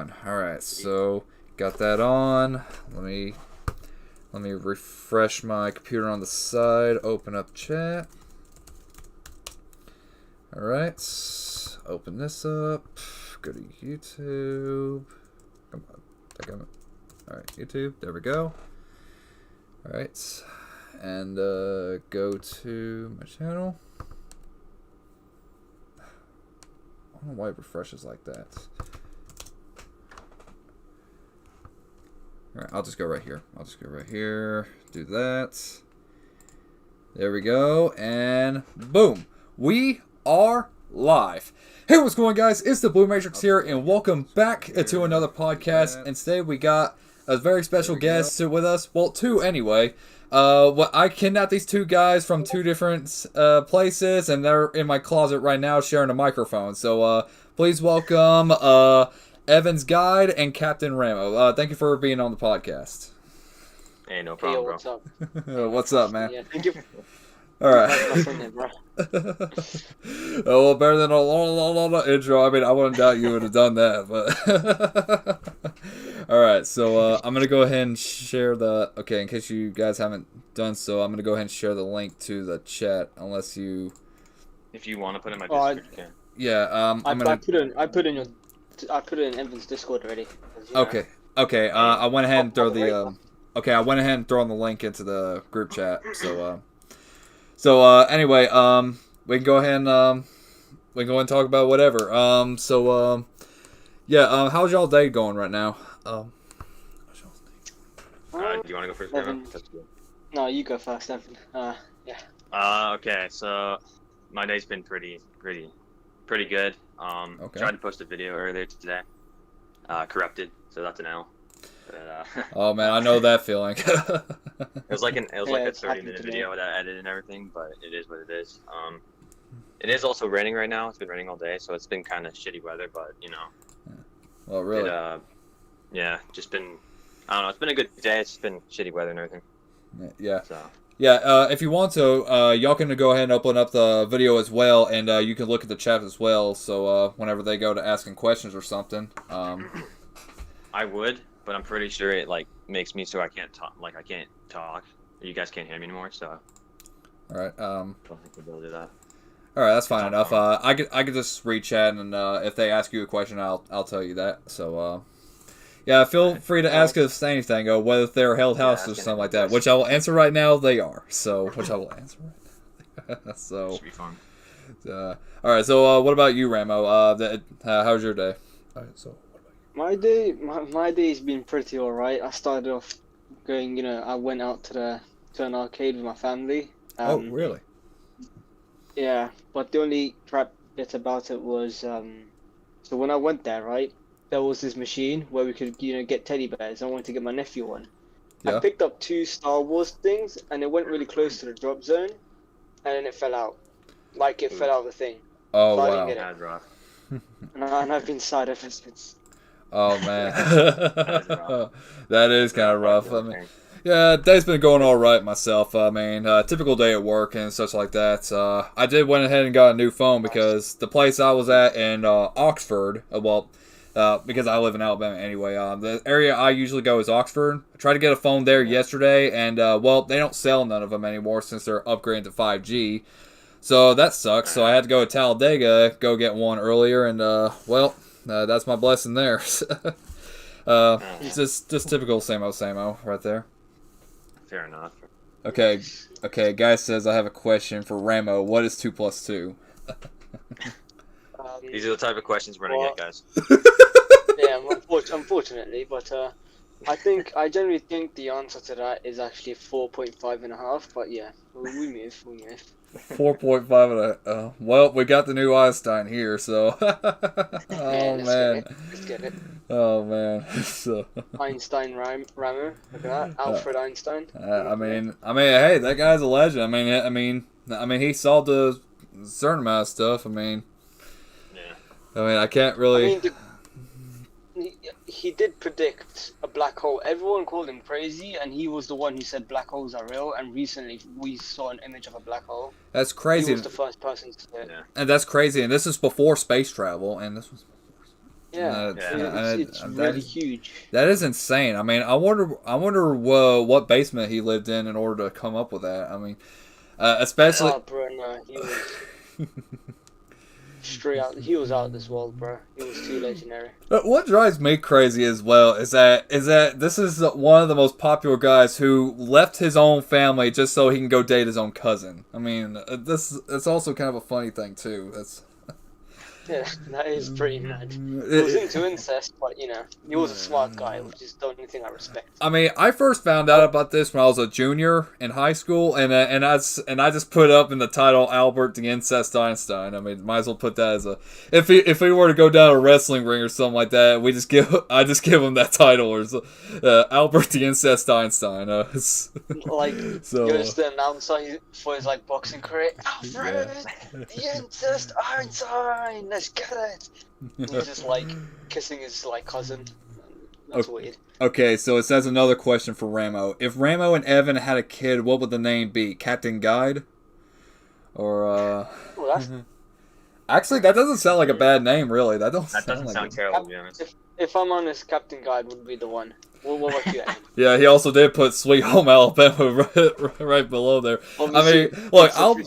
on. Alright, so got that on. Let me refresh my computer on the side, open up chat. Alright, open this up. Go to YouTube. Come on. Alright, YouTube. There we go. Alright. And go to my channel. I don't know why it refreshes like that. Alright, I'll just go right here. Do that. There we go. And boom. We are live. Hey, what's going on, guys? It's the TheBlueMatrix here, and welcome back to another podcast. And today we got a very special guest with us. Well, two anyway. I kidnapped these two guys from two different places, and they're in my closet right now sharing a microphone. So please welcome Evan's guide and Captain Ramo. Thank you for being on the podcast. Hey, no problem, what's bro. up? What's up, man? Yeah, thank you. All right. Oh, well, better than a intro. I mean, I wouldn't doubt you would have done that, but all right. So I'm gonna go ahead and share the. Okay, in case you guys haven't done so, I'm gonna go ahead and share the link to the chat. Unless you. If you want to put it in my Discord, you can. Yeah. I put it in Evan's Discord already. Okay. Okay. I went ahead and throw the. Okay, I went ahead and throw the link into the group chat. So anyway, we can go ahead and talk about whatever. Yeah. How's y'all day going right now? Do you want to go first, Evan? No, you go first, Evan. Yeah. Okay. So my day's been pretty good. Okay. Tried to post a video earlier today. Corrupted, so that's an L. But, Oh man, I know that feeling. It was like a 30-minute video with that edit and everything, but it is what it is. It is also raining right now. It's been raining all day, so it's been kind of shitty weather. But you know, Well, really? Yeah, just been. I don't know. It's been a good day. It's just been shitty weather and everything. Yeah. So. Yeah. If you want to, y'all can go ahead and open up the video as well, and you can look at the chat as well. So whenever they go to asking questions or something, I would. But I'm pretty sure it like makes me so I can't talk. Like I can't talk. You guys can't hear me anymore. So. All right. I don't think we'll be able to do that. All right, that's fine enough. I could just read chat, and if they ask you a question, I'll tell you that. So. Yeah, feel free to ask us anything, whether they're held hostage or something like that, which I will answer right now. They are. So, which I will answer right now. So. Should be fun. All right. So, what about you, Ramo? How's your day? All right. So. My day's been pretty alright. I started off going, I went out to an arcade with my family. Oh, really? Yeah, but the only crap bit about it was, so when I went there, right, there was this machine where we could, get teddy bears. I wanted to get my nephew one. Yeah. I picked up 2 Star Wars things, and it went really close to the drop zone, and then it fell out. Like, it fell out of the thing. Oh, So I wow. didn't get it. And I've been sad ever since. Oh man, that is kind of rough. I mean, yeah, day's been going all right myself. I mean, typical day at work and such like that. I did went ahead and got a new phone because the place I was at in Oxford, because I live in Alabama anyway. The area I usually go is Oxford. I tried to get a phone there yesterday, and they don't sell none of them anymore since they're upgrading to 5G. So that sucks. So I had to go to Talladega, go get one earlier, and that's my blessing there. Just typical same-o right there. Fair enough. Okay, guy says I have a question for Ramo. What is 2 + 2? These are the type of questions we're gonna get, guys. Yeah, unfortunately, but I generally think the answer to that is actually 4.5.5. But yeah, we move. 4.5. Well, we got the new Einstein here, so. Man. Let's get it. Oh man. So. Einstein Ramo. Look at that, Alfred Einstein. I mean, hey, that guy's a legend. I mean, he solved a certain amount of stuff. Yeah. I can't really. He did predict a black hole. Everyone called him crazy, and he was the one who said black holes are real. And recently, we saw an image of a black hole. That's crazy. He was the first person to say it. Yeah. And that's crazy. And this is before space travel. And this was. Yeah, it's really huge. That is insane. I mean, I wonder what basement he lived in order to come up with that. I mean, especially. Oh, bro, no, he was straight out. He was out of this world, bro. He was too legendary. What drives me crazy as well is that this is one of the most popular guys who left his own family just so he can go date his own cousin. I mean, it's also kind of a funny thing too. Yeah, that is pretty mad. He was into incest, but he was a smart guy, which is the only thing I respect. I mean, I first found out about this when I was a junior in high school, and I just put up in the title Albert the Incest Einstein. I mean, might as well put that as a if he were to go down a wrestling ring or something like that, I just give him that title or Albert the Incest Einstein. Goes the announcer for his boxing career. Alfred the Incest Einstein. Let's get it. He's just kissing his cousin. That's weird. Okay, so it says another question for Ramo. If Ramo and Evan had a kid, what would the name be? Captain Guide? Or Well, that's... Actually, that doesn't sound like a bad name, really. That doesn't sound terrible, to be honest. If I'm honest, Captain Guide would be the one. What about you, Adam? Yeah, he also did put Sweet Home Alabama right below there. I mean, look, I'll be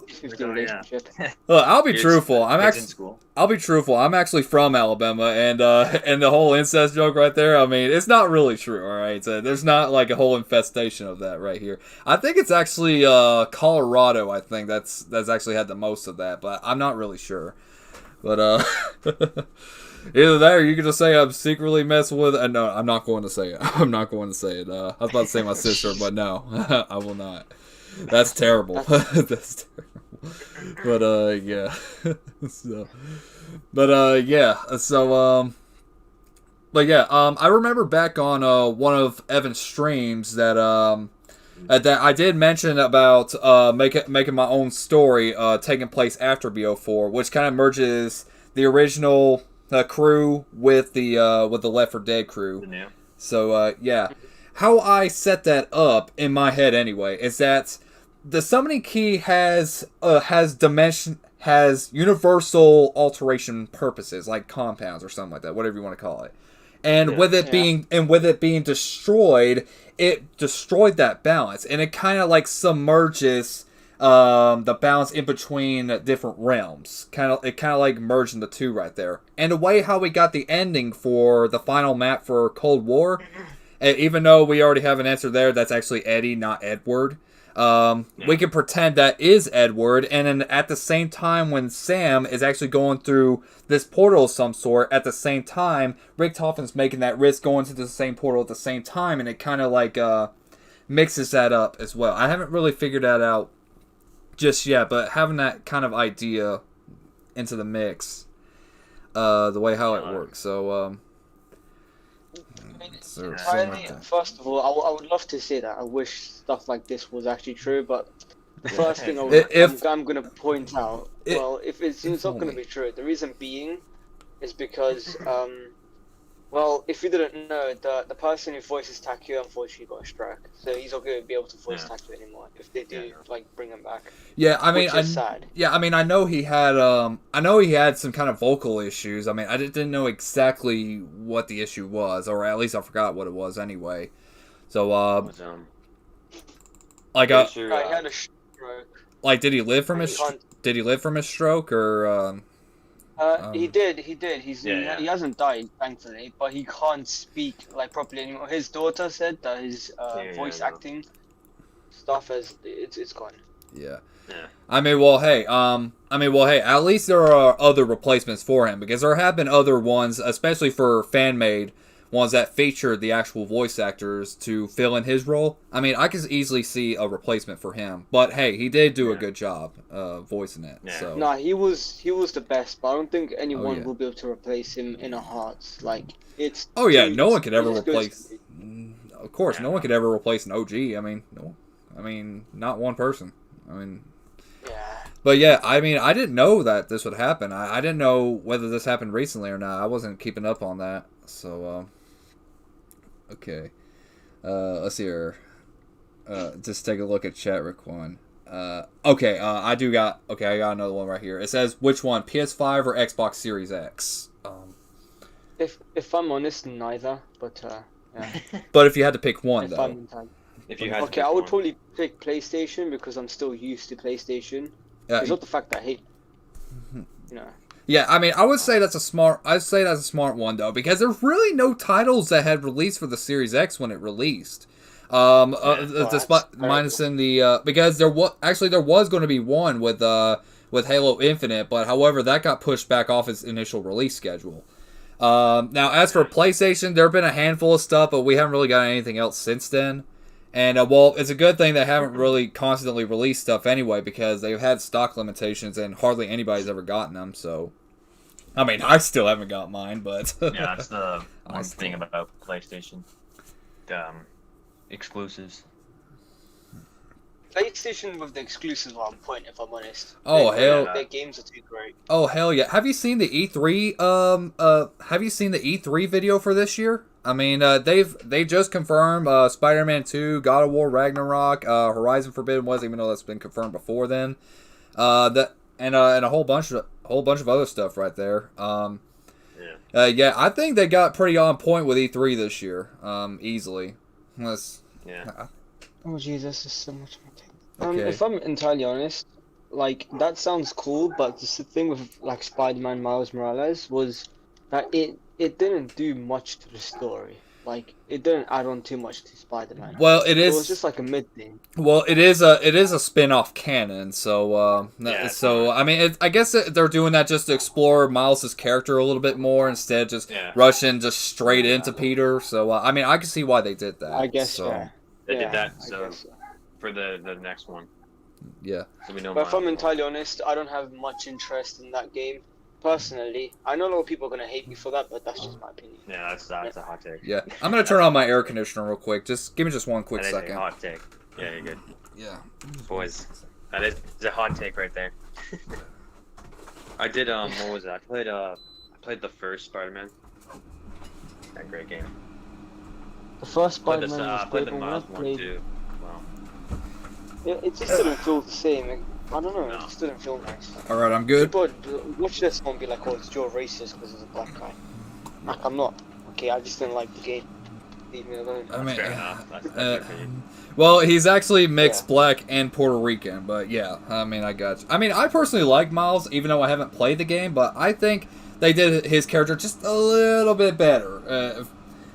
truthful. I'll be truthful. I'm actually from Alabama, and the whole incest joke right there. I mean, it's not really true. All right, so there's not a whole infestation of that right here. I think it's actually Colorado. I think that's actually had the most of that, but I'm not really sure. But either that or you can just say I'm secretly messing with it. No, I'm not going to say it. I'm not going to say it. I was about to say my sister, but no, I will not. That's terrible. That's terrible. But, yeah. I remember back on one of Evan's streams that I did mention about making my own story taking place after BO4, which kind of merges the original crew with the Left 4 Dead crew. Yeah. So how I set that up in my head anyway is that the summoning key has universal alteration purposes, like compounds or something like that, whatever you want to call it. And with it being destroyed, it destroyed that balance, and it kind of submerges the balance in between different realms. It kind of merging the two right there. And the way how we got the ending for the final map for Cold War, even though we already have an answer there, that's actually Eddie, not Edward. We can pretend that is Edward, and then at the same time when Sam is actually going through this portal of some sort, at the same time, Richtofen's making that risk going to the same portal at the same time, and it kind of mixes that up as well. I haven't really figured that out just yet, but having that kind of idea into the mix, the way how it works. So, first of all, I would love to say that I wish stuff like this was actually true, but the first thing I'm going to point out, if it's not going to be true, the reason being is because, if you didn't know, the person who voices Takeo unfortunately got a stroke, so he's not going to be able to voice Takeo anymore if they do bring him back. Yeah, I mean, which is sad. Yeah, I mean, I know he had some kind of vocal issues. I mean, I didn't know exactly what the issue was, or at least I forgot what it was anyway. So, he had a stroke. Did he live from his stroke, or? He did. He hasn't died, thankfully, but he can't speak properly anymore. His daughter said that his voice acting stuff it's gone. Yeah. I mean, hey, at least there are other replacements for him, because there have been other ones, especially for fan-made ones that featured the actual voice actors to fill in his role. I mean, I could easily see a replacement for him, but hey, he did do a good job voicing it. Yeah. So. No, he was the best, but I don't think anyone will be able to replace him in our hearts. It's. Oh yeah, no one could ever replace. Of course, no one could ever replace an OG. I mean, not one person. I mean. Yeah. But yeah, I mean, I didn't know that this would happen. I didn't know whether this happened recently or not. I wasn't keeping up on that. So, okay. Let's see here. Just take a look at chat real quick. Okay, I got another one right here. It says, which one, PS5 or Xbox Series X? If I'm honest, neither. But yeah. But if you had to pick one, If though. I'm entirely... If you had to Okay, pick I would one. probably pick PlayStation because I'm still used to PlayStation. It's not the fact that I hate, you know. Yeah, I mean, I would say that's a smart. I'd say that's a smart one though, because there's really no titles that had released for the Series X when it released. Despite minus in the because there was going to be one with Halo Infinite, but however that got pushed back off its initial release schedule. Now, as for PlayStation, there have been a handful of stuff, but we haven't really got anything else since then. And, well, it's a good thing they haven't really constantly released stuff anyway, because they've had stock limitations and hardly anybody's ever gotten them, so... I mean, I still haven't got mine, but... Yeah, that's the one thing about PlayStation. Exclusives. PlayStation with the exclusives are on point, if I'm honest. Oh, hell... Their games are too great. Oh, hell yeah. Have you seen the E3, have you seen the E3 video for this year? I mean, they just confirmed Spider-Man 2, God of War Ragnarok, Horizon Forbidden West, even though that's been confirmed before then. And a whole bunch of other stuff right there. Yeah, I think they got pretty on point with E3 this year, easily. Yeah. Oh Jesus, there's so much more. Okay. If I'm entirely honest, like that sounds cool, but the thing with like Spider-Man Miles Morales was that it didn't do much to the story. Like it didn't add on too much to Spider-Man. Well, it was just like a mid thing. Well, it is a spin-off canon, so I mean, I guess they're doing that just to explore Miles' character a little bit more instead of just rushing just straight into Peter. So I mean, I can see why they did that. I guess so. They did that so for the next one. Yeah. So we know. But if I'm entirely honest, I don't have much interest in that game. Personally, I know a lot of people are gonna hate me for that, but that's just my opinion. Yeah, that's a hot take. Yeah, I'm gonna turn on my air conditioner real quick. Just give me just one quick second. A hot take. Yeah, you're good. Yeah. Boys, that is a hot take right there. I did what was that? I played the first Spider-Man. That great game. The first Spider-Man I played the Miles one one too. Wow. Yeah, it just didn't feel the same. I don't know, it just didn't feel nice. Alright, I'm good. People watch this one and be like, oh, it's Joe racist because he's a black guy. Like, I'm not. Okay, I just didn't like the game. Leave me alone. I mean, fair enough. That's your opinion. Well, he's actually mixed black and Puerto Rican, but yeah, I mean, I got you. I mean, I personally like Miles, even though I haven't played the game, but I think they did his character just a little bit better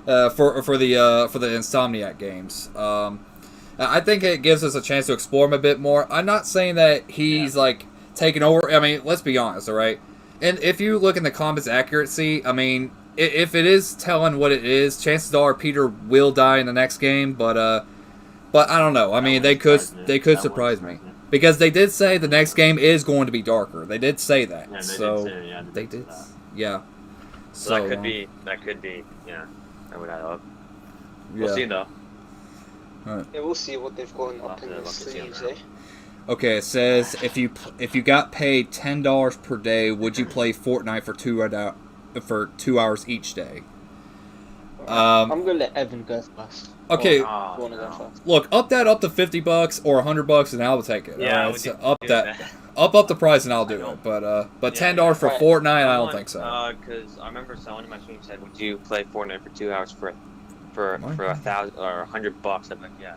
for the Insomniac games. I think it gives us a chance to explore him a bit more. I'm not saying that he's like taking over. I mean, let's be honest, all right? And if you look in the combat's accuracy, I mean, if it is telling what it is, chances are Peter will die in the next game. But I don't know. I mean, they could surprise me because they did say the next game is going to be darker. They did say that. Yeah, they did. Yeah. So that could be. Yeah, that would add up. We'll see though. Right. Yeah, we'll see what they've got up in the sleeves, eh? Okay, it says if you got paid $10 per day, would you play Fortnite for 2 hours each day? I'm gonna let Evan go first. Okay. Look, up to $50 or $100, and I'll take it. Yeah, right, so up the price, and I'll do it. But $10 for Fortnite, I don't think so. Because I remember someone in my stream said, "Would you play Fortnite for 2 hours for $1,000 or $100?" I'm like, yeah.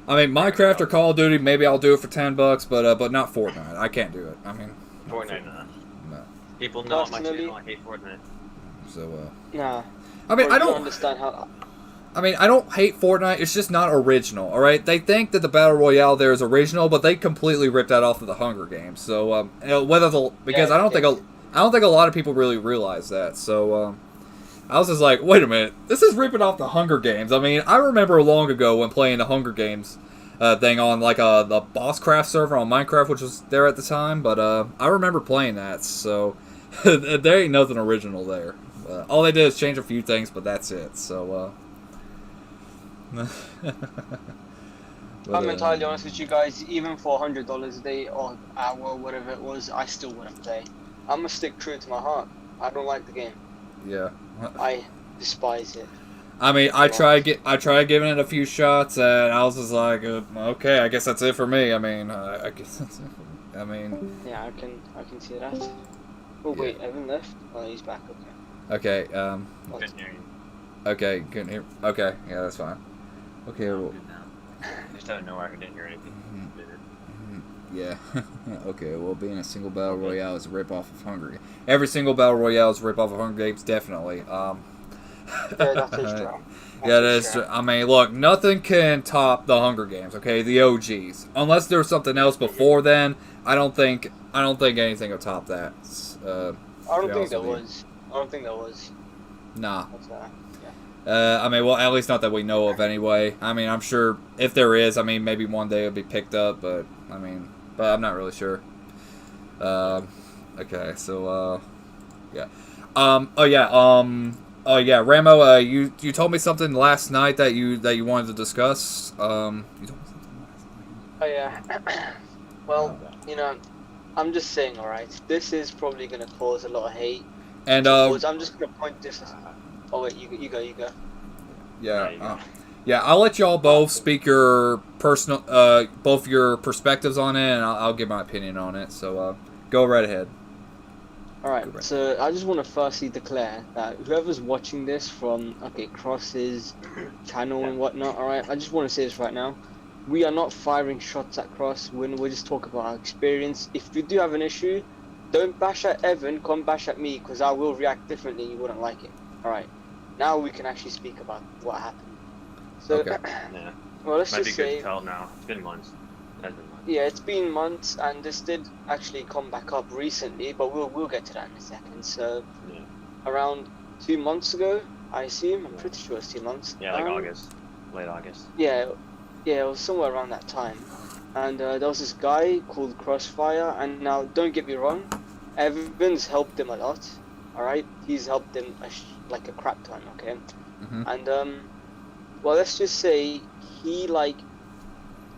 I mean, Minecraft or Call of Duty, maybe I'll do it for $10, but not Fortnite. I can't do it. I mean, Fortnite, no. People know how much I hate Fortnite. So, nah. I mean, I don't understand how. I mean, I don't hate Fortnite. It's just not original. All right, they think that the battle royale there is original, but they completely ripped that off of the Hunger Games. So, I don't think a lot of people really realize that. So, I was just like, wait a minute, this is ripping off the Hunger Games. I mean, I remember long ago when playing the Hunger Games thing on like the Bosscraft server on Minecraft, which was there at the time. But I remember playing that, so there ain't nothing original there. All they did is change a few things, but that's it. So. I'm entirely honest with you guys. Even for $100 a day or hour, or whatever it was, I still wouldn't play. I'm gonna stick true to my heart. I don't like the game. Yeah. I despise it. I mean, I tried giving it a few shots, and I was just like, okay, I guess that's it for me. I mean, I guess that's it for me. I mean. Yeah, I can see that. Oh wait, Evan left. Oh, he's back. Okay. Okay. Couldn't hear you. Okay. Couldn't hear. Okay. Yeah, that's fine. Okay. I'm Well, good now. Just out of nowhere, I didn't hear anything. yeah. Okay. Well, being a single battle royale is a rip off of Hungry. Every single battle royale is a rip off of Hunger Games, definitely. Yeah, that is true. Yeah, that is true. I mean, look, nothing can top the Hunger Games. Okay, the OGs. Unless there's something else before then, I don't think anything will top that. I don't think there was. Nah. Yeah. I mean, well, at least not that we know of anyway. I mean, I'm sure if there is, I mean, maybe one day it'll be picked up, but I'm not really sure. Okay, so, yeah. Oh yeah, Ramo, you told me something last night that you wanted to discuss. You told me something last night. Oh yeah. Well, you know, I'm just saying, alright, this is probably gonna cause a lot of hate. And I'm just gonna point this. Oh wait, you go. Yeah. Yeah, I'll let y'all both speak your personal, both your perspectives on it, and I'll give my opinion on it. So, go right ahead. Alright, so I just want to firstly declare that whoever's watching this from, Cross's channel and whatnot, alright, I just want to say this right now. We are not firing shots at Cross, we're just talking about our experience. If you do have an issue, don't bash at Evan, come bash at me, because I will react differently and you wouldn't like it. Alright, now we can actually speak about what happened. So, okay. Yeah. Well, let's Might just be good say... to tell now. It's been months. Yeah, it's been months, and this did actually come back up recently, but we'll get to that in a second. So, around 2 months ago, I assume. I'm pretty sure it's 2 months. Yeah, like August, late August. Yeah, it was somewhere around that time. And there was this guy called Crossfire, and now don't get me wrong, Evan's helped him a lot. All right, he's helped him like a crap ton. Okay, and well, let's just say he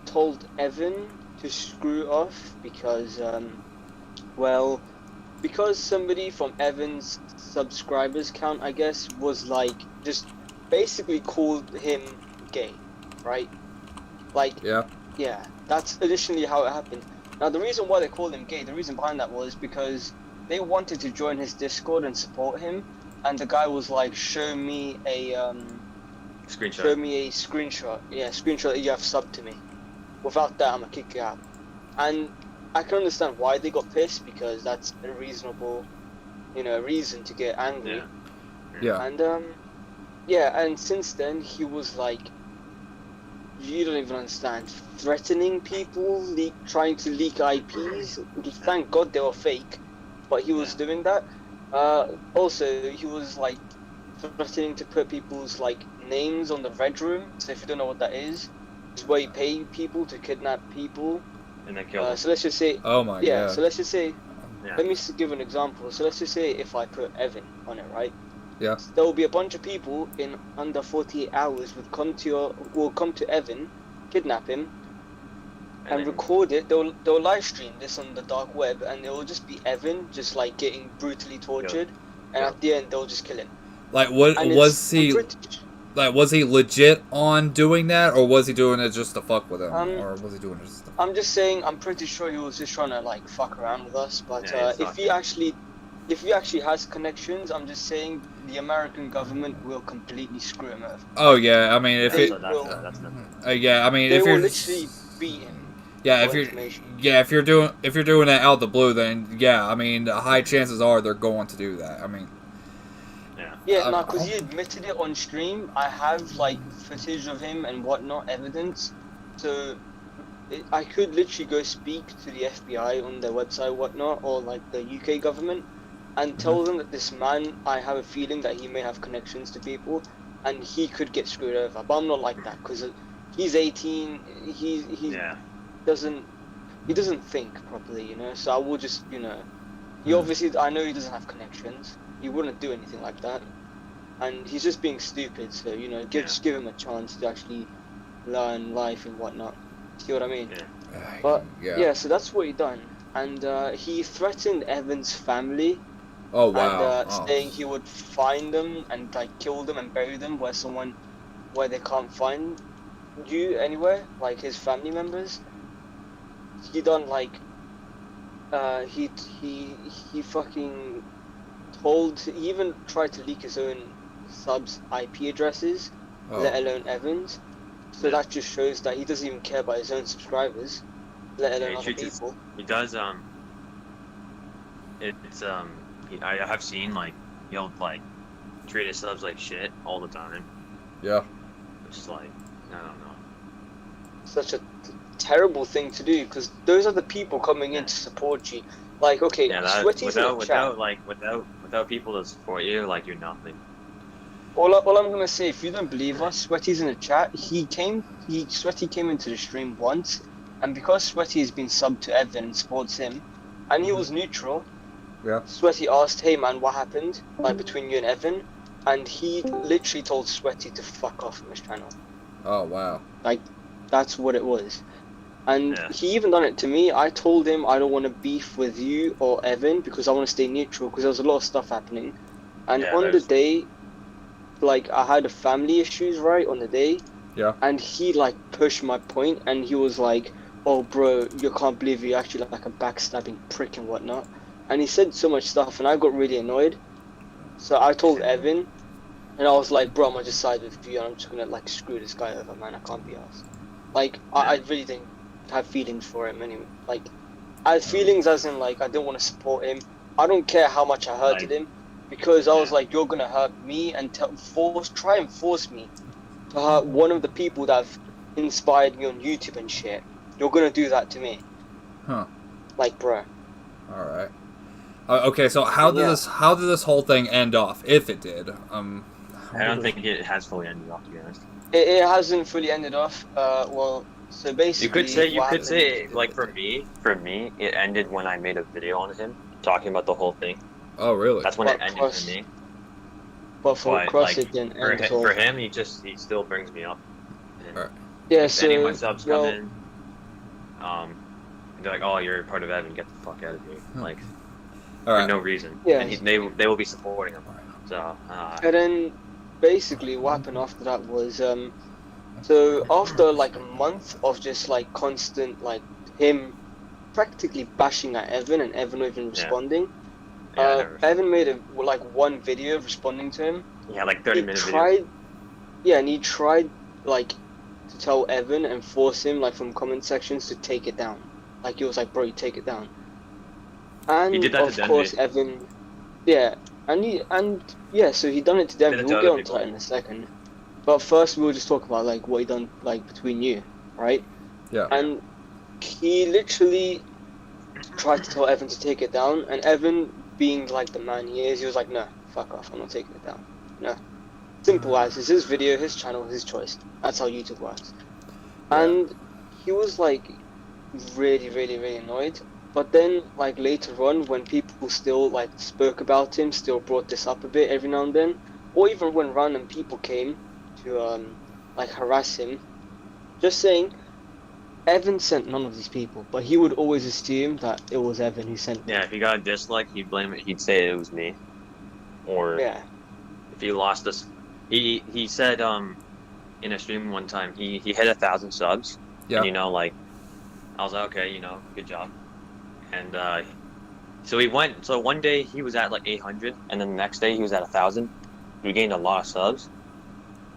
told Evan to screw off because because somebody from Evan's subscribers count, I guess, was just basically called him gay, right? Yeah, that's additionally how it happened. Now the reason why they called him gay, the reason behind that was because they wanted to join his Discord and support him, and the guy was like, show me a screenshot. Yeah, screenshot that you have subbed to me. Without that, I'm gonna kick you out. And I can understand why they got pissed, because that's a reasonable, reason to get angry. Yeah. And and since then he was like, you don't even understand, threatening people, trying to leak IPs. Thank God they were fake, but he was doing that. Also, he was threatening to put people's names on the Red Room. So if you don't know what that is, it's where you pay people to kidnap people. And then kill them. So let's just say. Oh my god. So let's just say. Yeah. Let me give an example. So let's just say if I put Evan on it, right? Yeah. There will be a bunch of people in under 48 hours will come to Evan, kidnap him, and record it. They'll live stream this on the dark web, and it will just be Evan just getting brutally tortured, and at the end they'll just kill him. Was he legit on doing that, or was he doing it just to fuck with him, or was he doing it just? I'm just saying. I'm pretty sure he was just trying to fuck around with us. But if he actually has connections, I'm just saying the American government will completely screw him over. Oh yeah, I mean if they it. Yeah, I mean they if will you're literally beat him. Yeah, if you're doing that out the blue, then yeah, I mean the high chances are they're going to do that. I mean. Yeah, no, because he admitted it on stream. I have footage of him and whatnot, evidence. So I could literally go speak to the FBI on their website, whatnot, or the UK government, and tell them that this man, I have a feeling that he may have connections to people, and he could get screwed over. But I'm not like that, because he's 18. He doesn't think properly, So I will just, he obviously, I know he doesn't have connections. He wouldn't do anything like that, and he's just being stupid. So just give him a chance to actually learn life and whatnot. See what I mean? Yeah. But so that's what he done, and he threatened Evan's family. Oh wow! And saying he would find them and kill them and bury them where they can't find you anywhere, his family members. He done he fucking he even tried to leak his own subs IP addresses, let alone Evan's. So that just shows that he doesn't even care about his own subscribers, let alone other people. He does. I have seen like he'll like treat his subs like shit all the time. Yeah. Which is like, I don't know. Such a terrible thing to do, because those are the people coming in to support you. Like, okay, Sweaty's in the chat. Without people to support you, like, you're nothing. All I'm gonna say, if you don't believe us, Sweaty's in the chat. Sweaty came into the stream once, and because Sweaty has been subbed to Evan and supports him, and he was neutral. Yeah. Sweaty asked, "Hey man, what happened? Like between you and Evan?" And he literally told Sweaty to fuck off from his channel. Oh wow. Like, that's what it was. And he even done it to me. I told him I don't want to beef with you or Evan because I want to stay neutral, because there was a lot of stuff happening. And on the day, like, I had a family issues, right, on the day. Yeah. And he, like, pushed my point, and he was like, "Oh, bro, you can't believe you're actually like a backstabbing prick and whatnot." And he said so much stuff, and I got really annoyed. So I told Evan, and I was like, "Bro, I'm gonna just side with you, and I'm just gonna, like, screw this guy over, man. I can't be arsed." Like, I really didn't have feelings for him anyway. Like, I had feelings as in, like, I didn't want to support him. I don't care how much I hurted him, because I was like, you're gonna hurt me and try and force me to hurt one of the people that have inspired me on YouTube and shit. You're gonna do that to me. Huh. Like, bruh. Alright. Okay, so how did this whole thing end off, if it did? I don't think it has fully ended off, to be honest. It hasn't fully ended off. Well, so basically, you could say, like, for me, it ended when I made a video on him talking about the whole thing. Oh, really? That's when it ended for me. But for Cross, it didn't end at all. For him, he still brings me up. Alright. Yeah, if any of my subs come in, they're like, "Oh, you're part of Evan. Get the fuck out of here!" Like, for no reason. Yeah. And they will be supporting him. So. And then, basically, what happened after that was, so after like a month of just like constant like him practically bashing at Evan and Evan not even responding. Evan made one video responding to him. Yeah, like 30-minute video. Yeah, and he tried like to tell Evan and force him like from comment sections to take it down. Like, he was like, "Bro, you take it down." And he did that of course, Evan, so he done it to Evan. We'll get on to that in a second. But first, we'll just talk about like what he done like between you, right? Yeah. And he literally tried to tell Evan to take it down, and Evan, being like the man he is, he was like, "No, fuck off, I'm not taking it down." No. Simple as, it's his video, his channel, his choice. That's how YouTube works. And he was like really, really, really annoyed. But then, like, later on, when people still like spoke about him, still brought this up a bit every now and then, or even when random people came to like harass him, just saying, Evan sent none of these people, but he would always assume that it was Evan who sent them. Yeah, if he got a dislike, he'd blame it. He'd say it was me. Or if he lost us, he said in a stream one time he hit 1,000 subs. Yeah. And like, I was like, okay, good job. And so he went. So one day he was at like 800, and then the next day he was at 1,000. We gained a lot of subs,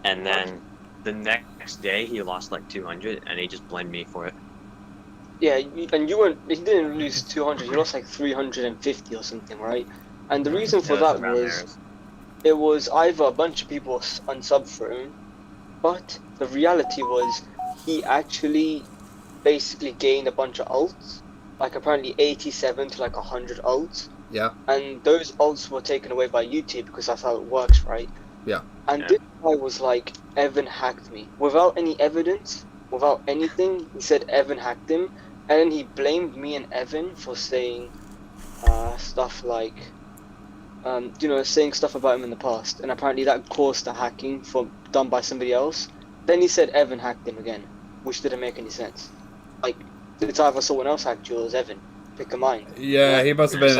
and then the next day he lost like 200, and he just blamed me for it. Yeah, and you weren't. He didn't lose 200. He lost like 350 or something, right? And the reason for that was it was either a bunch of people unsubbed for him, but the reality was he actually basically gained a bunch of alts, like apparently 87 to like 100 alts. Yeah. And those alts were taken away by YouTube because that's how it works, right? Yeah. And this guy was like, Evan hacked me. Without any evidence, without anything, he said Evan hacked him. And then he blamed me and Evan for saying stuff like, saying stuff about him in the past. And apparently that caused the hacking done by somebody else. Then he said Evan hacked him again, which didn't make any sense. Like, it's either someone else hacked you or it was Evan. Pick a mind. Yeah, he must have been.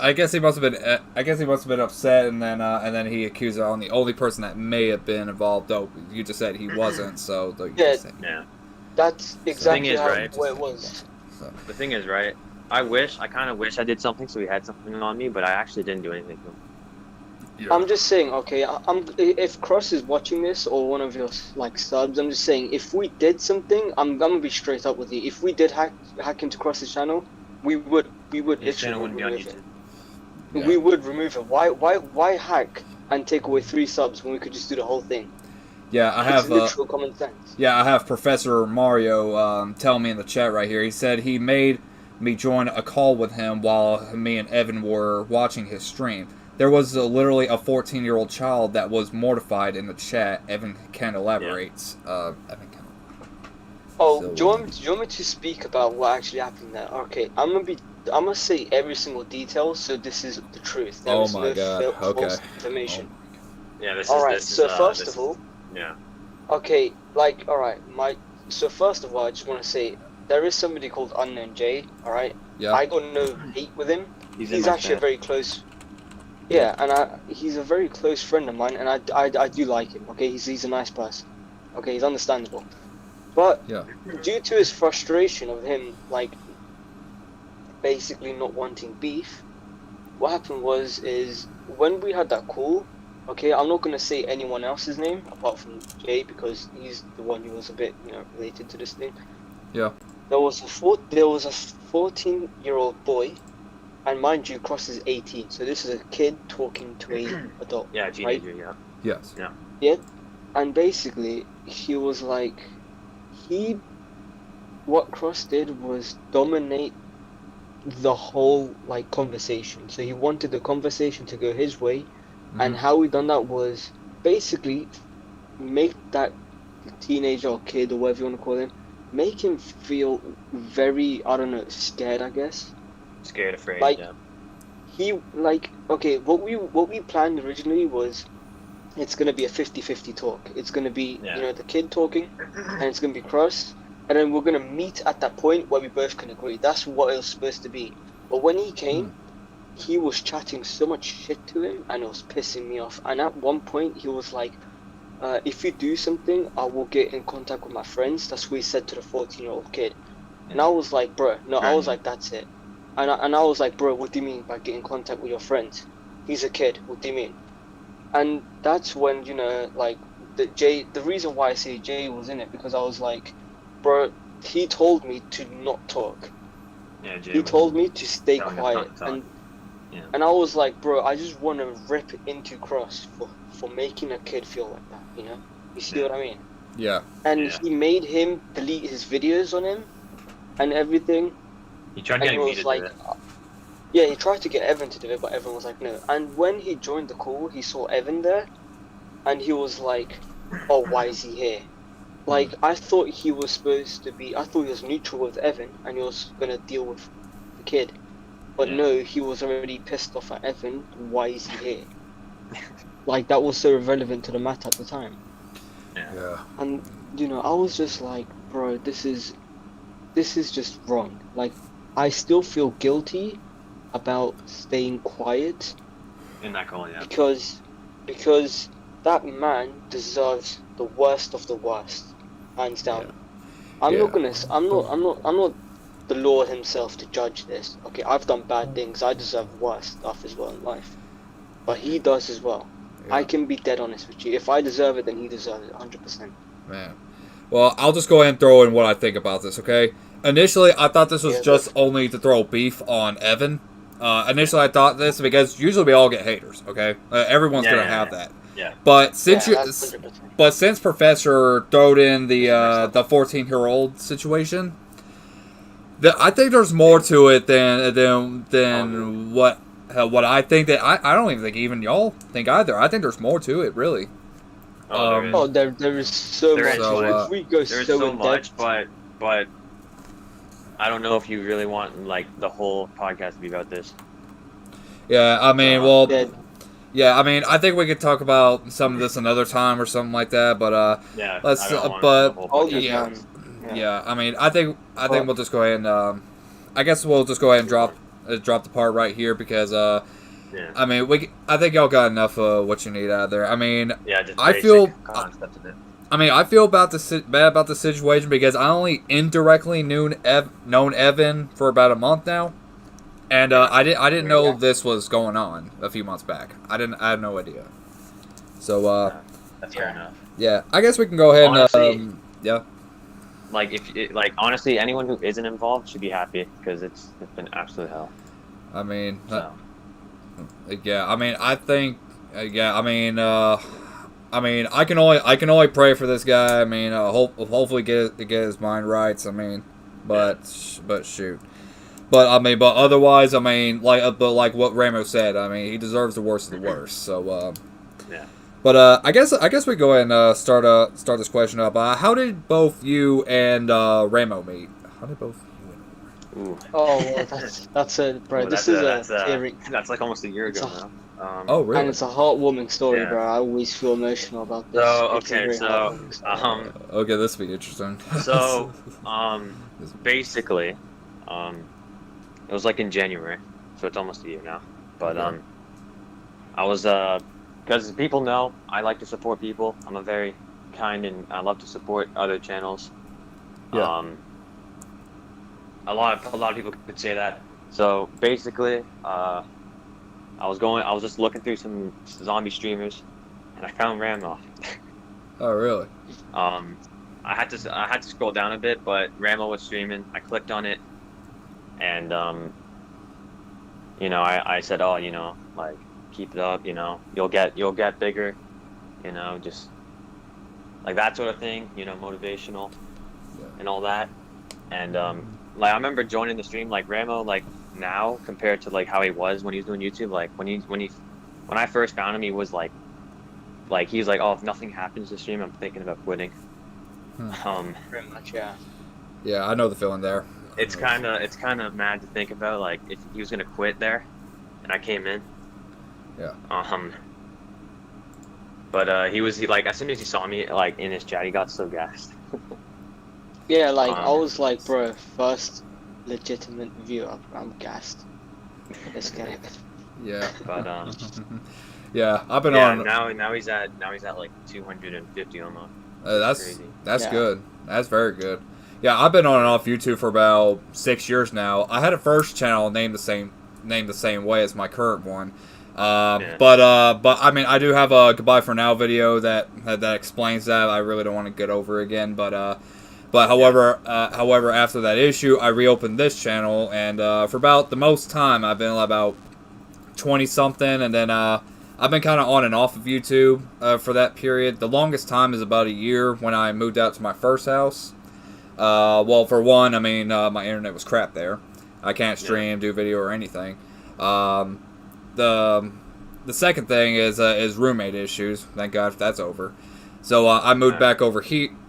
I guess he must have been. I guess he must have been upset, and then he accused her on the only person that may have been involved. Though you just said he wasn't, so that's exactly how it was. So. The thing is, right? I kind of wish I did something so he had something on me, but I actually didn't do anything to him. Yeah. I'm just saying, okay, if Cross is watching this or one of your like subs, I'm just saying, if we did something, I'm gonna be straight up with you. If we did hack into Cross's channel, we would His channel literally wouldn't be on remove it. YouTube. Yeah. We would remove it. Why hack and take away 3 subs when we could just do the whole thing? Yeah, I have It's literal common sense. Yeah, I have Professor Mario telling me in the chat right here. He said he made me join a call with him while me and Evan were watching his stream. There was literally a 14-year-old child that was mortified in the chat. Evan can elaborate. Evan can. Oh, So, do you want me to speak about what actually happened there? Okay, I'm gonna say every single detail, so this is the truth. There is my no God. false Okay. information. Yeah, this Alright, is. so first of all, Yeah. okay, like, alright, so first of all, I just want to say, there is somebody called Unknown J, alright? Yeah. I got no hate with him. He's my actually a fan. very close, yeah, and he's a very close friend of mine, and I do like him, okay? He's a nice person, okay? He's understandable. But, Yeah. due to his frustration of him, like, basically not wanting beef, what happened is, when we had that call, okay, I'm not gonna say anyone else's name apart from Jay because he's the one who was a bit, related to this thing. Yeah. There was a 14-year-old boy, and mind you, Cross is 18, so this is a kid talking to a adult. Yeah, teenager. Right? Yeah. Yes. Yeah, and basically he was like, what Cross did was dominate the whole like conversation. So he wanted the conversation to go his way. And how we done that was basically make that teenager or kid or whatever you want to call him, make him feel very, I don't know, scared, I guess. Scared, afraid. Like, yeah. He like, okay, what we planned originally was it's gonna be a 50-50 talk. It's gonna be the kid talking, and it's gonna be Cross, and then we're gonna meet at that point where we both can agree. That's what it was supposed to be. But when he came. He was chatting so much shit to him, and it was pissing me off. And at one point, he was like, if you do something, I will get in contact with my friends. That's what he said to the 14-year-old kid. And I was like, bro, no, I was like, that's it. And I was like, bro, what do you mean by get in contact with your friends? He's a kid, what do you mean? And that's when, like, the reason why I say Jay was in it, because I was like, bro, he told me to not talk. Yeah, Jay he told me to stay quiet. And I was like, bro, I just want to rip into Cross for making a kid feel like that, You see what I mean? Yeah. And he made him delete his videos on him and everything. He tried getting me to do it. Yeah, he tried to get Evan to do it, but Evan was like, no. And when he joined the call, he saw Evan there, and he was like, oh, why is he here? Like, I thought he was neutral with Evan, and he was going to deal with the kid. But no, he was already pissed off at Evan. Why is he here? Like, that was so irrelevant to the matter at the time. Yeah. And, I was just like, bro, this is just wrong. Like, I still feel guilty about staying quiet. In that call, yeah. Because that man deserves the worst of the worst, hands down. I'm not the Lord himself to judge this. Okay, I've done bad things. I deserve worse stuff as well in life. But he does as well. I can be dead honest with you. If I deserve it, then he deserves it 100%. Man. Well, I'll just go ahead and throw in what I think about this, okay? Initially, I thought this was just only to throw beef on Evan. Initially, I thought this because usually we all get haters, okay? Everyone's going to have that. Yeah. But since since Professor throwed in the 14-year-old situation, I think there's more to it than what I think. That I don't even think even y'all think either. I think there's more to it, really. There is so much. There's we go so much, but I don't know if you really want like the whole podcast to be about this. Yeah, I mean, I mean, I think we could talk about some of this another time or something like that. But let's. Yeah, I mean, I think we'll just go ahead and I guess we'll just go ahead and drop the part right here because I mean, I think y'all got enough of what you need out of there. I mean, I feel bad about the situation because I only indirectly known Evan for about a month now, And I didn't know Yeah. this was going on a few months back. I had no idea. So That's fair enough. yeah, I guess we can go ahead Honestly, and yeah. Like honestly, anyone who isn't involved should be happy because it's been absolute hell. I mean, So yeah. I mean, I think yeah. I mean, I can only pray for this guy. I mean, hopefully get his mind right. I mean, but shoot. But I mean, but otherwise, I mean, like what Ramo said. I mean, he deserves the worst of the worst. So yeah. But I guess we go ahead and start this question up. How did both you and Ramo meet? How did both you and Ooh. Oh, well, that's a bro. Well, this that's is a theory, that's like almost a year ago It's now. Oh, really? and it's a heartwarming story, Yeah. bro. I always feel emotional about this. So It's a okay, very so heartwarming story. Okay, this will be interesting. so basically, it was like in January, so it's almost a year now. But Okay. I was because people know I like to support people. I'm a very kind and I love to support other channels. Yeah. A lot of people could say that. So basically, I was just looking through some zombie streamers, and I found Ramo. Oh, really? I had to scroll down a bit, but Ramo was streaming. I clicked on it, and you know, I said, oh, you know, like keep it up, you know, you'll get bigger, you know, just like that sort of thing, you know, motivational Yeah. and all that. And like I remember joining the stream, like Ramo, like now compared to like how he was when he was doing YouTube, like when I first found him, he was like he's like, oh, if nothing happens to stream, I'm thinking about quitting. Pretty much, yeah. Yeah, I know the feeling there. It's kind of mad to think about, like if he was gonna quit there, and I came in. Yeah. But he like as soon as he saw me like in his chat, he got so gassed. Yeah, like I was like, bro, first legitimate viewer. I'm gassed. Let's get it. Yeah. But yeah, I've been yeah, on. now he's at like 250 almost. That's crazy. Yeah. good. That's very good. Yeah, I've been on and off YouTube for about 6 years now. I had a first channel named the same way as my current one. Yeah. But I mean, I do have a goodbye for now video that explains that. I really don't want to get over again, but however, after that issue, I reopened this channel, and for about the most time, I've been about 20 something, and then I've been kind of on and off of YouTube for that period. The longest time is about a year when I moved out to my first house. Well, for one, I mean, my internet was crap there. I can't stream, do video, or anything. The second thing is roommate issues. Thank God that's over. So I moved back over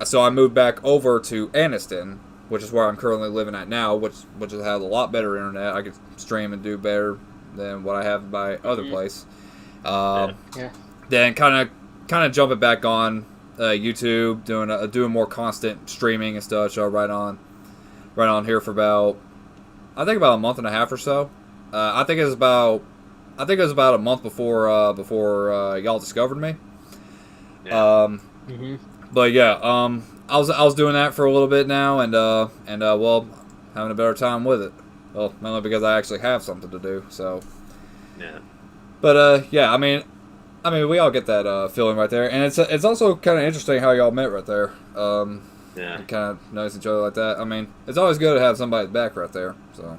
So I moved back over to Anniston, which is where I'm currently living at now, which has a lot better internet. I could stream and do better than what I have at my other place. Yeah. Then kind of jumping back on YouTube, doing more constant streaming and stuff. So right on here for about a month and a half or so. I think it was about a month before y'all discovered me. Yeah. But yeah, I was doing that for a little bit now, and well, having a better time with it. Well, mainly because I actually have something to do. So. Yeah. But yeah, I mean, we all get that feeling right there, and it's also kind of interesting how y'all met right there. Yeah. Kind of notice each other like that. I mean, it's always good to have somebody's back right there. So.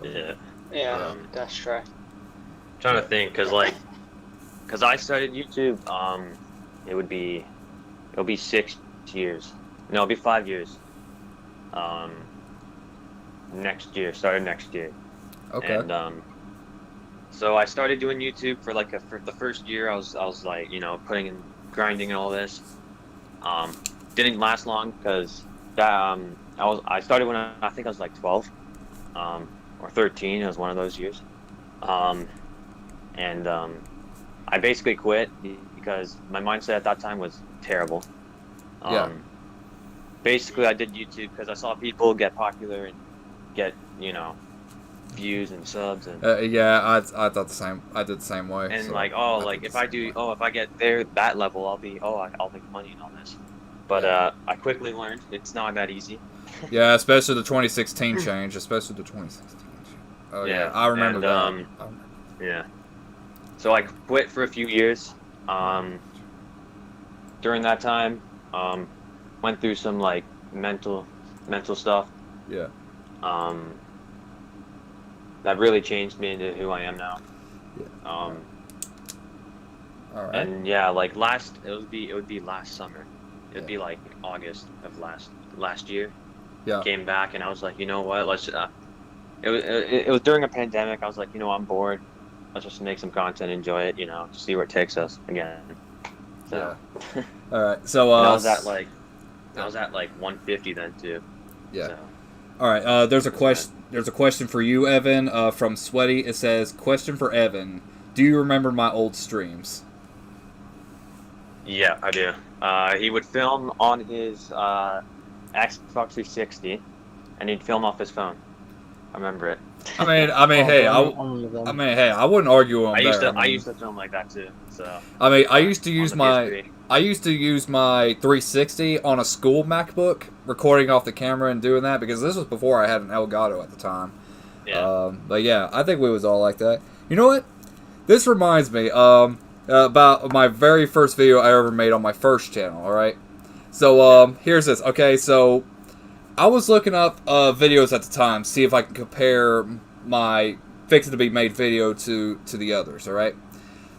Yeah. Yeah, that's true. Trying to think, cause I started YouTube. It'll be 6 years. No, it'll be 5 years. Started next year. Okay. And so I started doing YouTube for for the first year. I was like, you know, putting in grinding and all this. Didn't last long because I started when I think I was like 12, or 13. It was one of those years. And I basically quit because my mindset at that time was terrible. Yeah. Basically, I did YouTube because I saw people get popular and get, you know, views and subs and yeah, I thought the same. I did the same way. and so like, oh, like if I get that level, I'll make money and all this. But I quickly learned it's not that easy. Yeah, especially the 2016 change. Especially the 2016 change. Oh yeah, I remember that. Yeah. So I quit for a few years. During that time, went through some like mental stuff. Yeah. That really changed me into who I am now. Yeah. All right. And yeah, like it would be last summer. It'd be like August of last year. Yeah. Came back and I was like, you know what? Let's. It was during a pandemic. I was like, you know, I'm bored. Let's just make some content, enjoy it. You know, see where it takes us again. So. Yeah. All right. So I was at like 150 then too. Yeah. So. All right. There's a question. There's a question for you, Evan, from Sweaty. It says, "Question for Evan: do you remember my old streams?" Yeah, I do. He would film on his Xbox 360, and he'd film off his phone. I remember it. I mean, hey, I wouldn't argue on that. I used to film like that too. So. I mean, I used to use my 360 on a school MacBook, recording off the camera and doing that, because this was before I had an Elgato at the time. Yeah. But yeah, I think we was all like that. You know what? This reminds me about my very first video I ever made on my first channel. All right. So here's this. Okay, so I was looking up videos at the time, see if I can compare my fixing to be made video to the others. All right.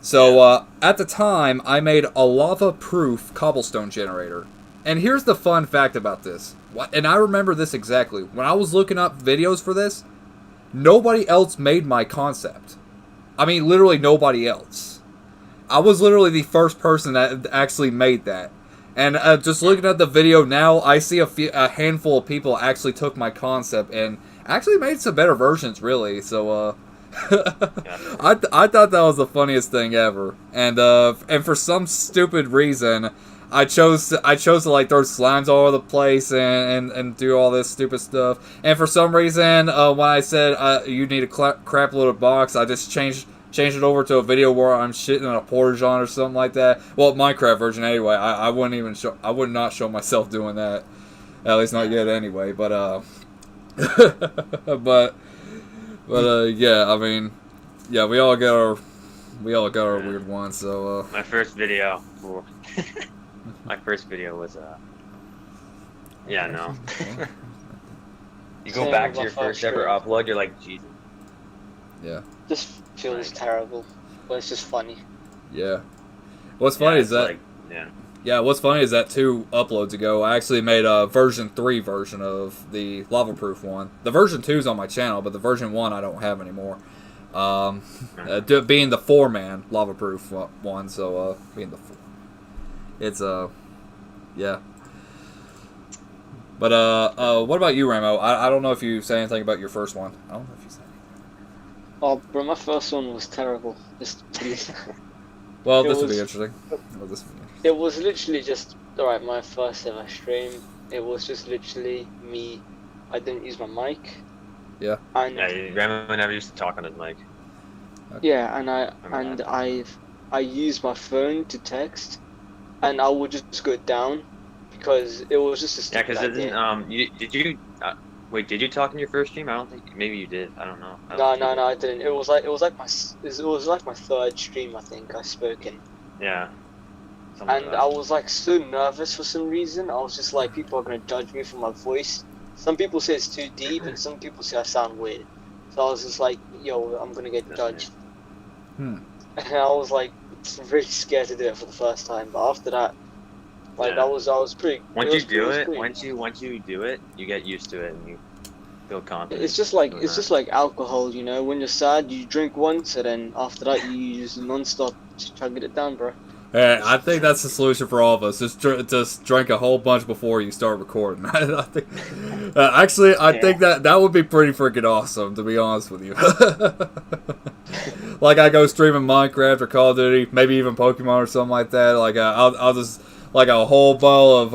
So at the time, I made a lava-proof cobblestone generator. And here's the fun fact about this. And I remember this exactly. When I was looking up videos for this, nobody else made my concept. I mean, literally nobody else. I was literally the first person that actually made that. And just looking at the video now, I see a handful of people actually took my concept and actually made some better versions, really. So, I thought that was the funniest thing ever. And for some stupid reason, I chose to like throw slimes all over the place and do all this stupid stuff. And for some reason, when I said you need a crap loaded box, I just changed it over to a video where I'm shitting in a portage on or something like that. Well, Minecraft version anyway. I would not show myself doing that. At least not yet anyway. But yeah, I mean, yeah, we all got our weird ones. So my first video was yeah, no. You go back to your first ever upload, you're like, Jesus. Yeah. This feels terrible, but it's just funny. Yeah. What's funny is that. Yeah, what's funny is that 2 uploads ago, I actually made a version 3 version of the lava-proof one. The version 2 is on my channel, but the version 1 I don't have anymore. Being the 4-man lava-proof one, so being the 4. It's yeah. But what about you, Ramo? I don't know if you say anything about your first one. I don't know if you said anything. Oh, bro, my first one was terrible. Well, this would be interesting. It was literally just, alright, my first ever stream. It was just literally me. I didn't use my mic. Yeah. And Ramo never used to talk on his mic. Okay. Yeah, and I used my phone to text, and I would just go down because it was just a stupid idea. Did you talk in your first stream? I don't think. Maybe you did. I don't know. No, I didn't. It was like my 3rd stream. I think I spoke in. Yeah. And I was like so nervous for some reason. I was just like, people are gonna judge me for my voice. Some people say it's too deep, and some people say I sound weird. So I was just like, yo, I'm gonna get judged. And I was like really scared to do it for the first time. But after that, like I was pretty. Once you do it, you get used to it and you feel confident. It's just like alcohol, you know. When you're sad, you drink once, and then after that, you use non-stop to try to get it down, bro. Hey, I think that's the solution for all of us. Just drink a whole bunch before you start recording. I think, I think that would be pretty freaking awesome, to be honest with you. Like I go streaming Minecraft or Call of Duty, maybe even Pokemon or something like that. Like I'll just like a whole bottle of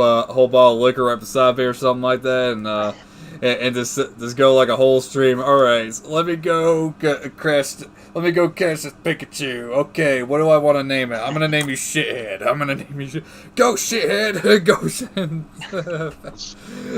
liquor right beside me or something like that, and just go like a whole stream. All right, so let me go crash. Let me go catch this Pikachu. Okay, what do I want to name it? I'm gonna name you Shithead. Go Shithead. Go Shithead.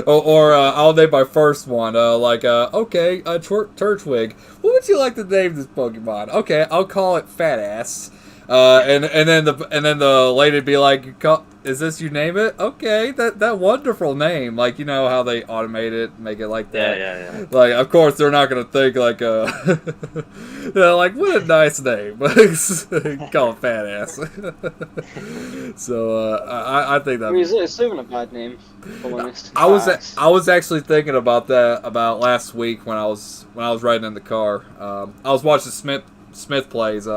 or I'll name my first one. Okay, Turtwig. What would you like to name this Pokemon? Okay, I'll call it Fat Ass. And then the lady'd be like, "Is this you name it? Okay, that wonderful name." Like, you know how they automate it, make it like that. Yeah. Like, of course they're not gonna think like they're like, what a nice name. Call it Fat Ass. So I think that. I mean, it's even a bad name. If I'm honest. I was actually thinking about that about last week when I was riding in the car. I was watching Smith plays.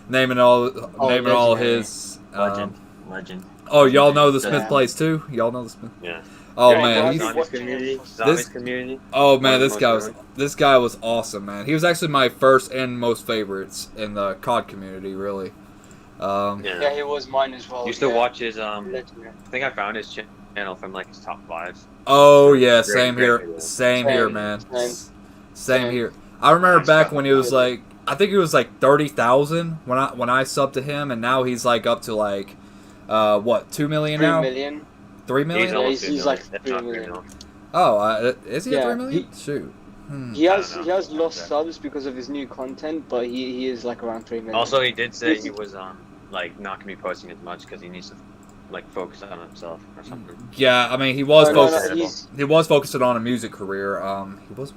Naming all of his legend. Oh, y'all know the Smith plays too? Y'all know the Smith? Yeah. Oh man, Zombies community. Oh man, this guy was awesome, man. He was actually my first and most favorites in the COD community, really. Yeah, he was mine as well. Used to watch his I think I found his channel from like his top 5s. Oh yeah, same here, man. Same here. I remember back when he was like, I think it was like 30,000 when I subbed to him, and now he's like up to like, what, 2 million now? 3 million. 3 million? He's like 3 million. Oh, is he at 3 million? Shoot. He has lost subs because of his new content, but he is like around 3 million. Also, he did say he was like not gonna be posting as much because he needs to like focus on himself or something. Yeah, I mean he was focusing on a music career. He was.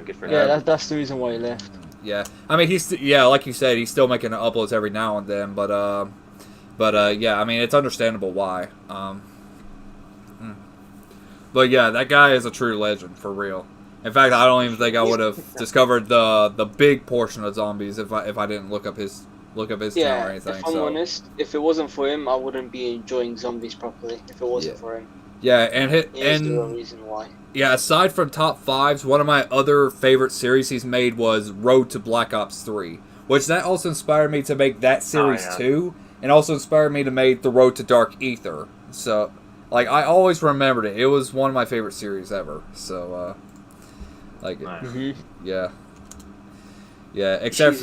Good for him. Yeah, that's the reason why he left. Yeah, I mean like you said, he's still making uploads every now and then, but yeah, I mean it's understandable why. But yeah, that guy is a true legend for real. In fact, I don't even think I would have discovered the big portion of zombies if I didn't look up his channel or anything. If I'm honest, if it wasn't for him, I wouldn't be enjoying zombies properly. If it wasn't for him. Yeah, and the real reason why. Yeah, aside from top 5s, one of my other favorite series he's made was Road to Black Ops 3, which that also inspired me to make that series too, and also inspired me to make The Road to Dark Ether. So, like, I always remembered it. It was one of my favorite series ever. So, yeah, except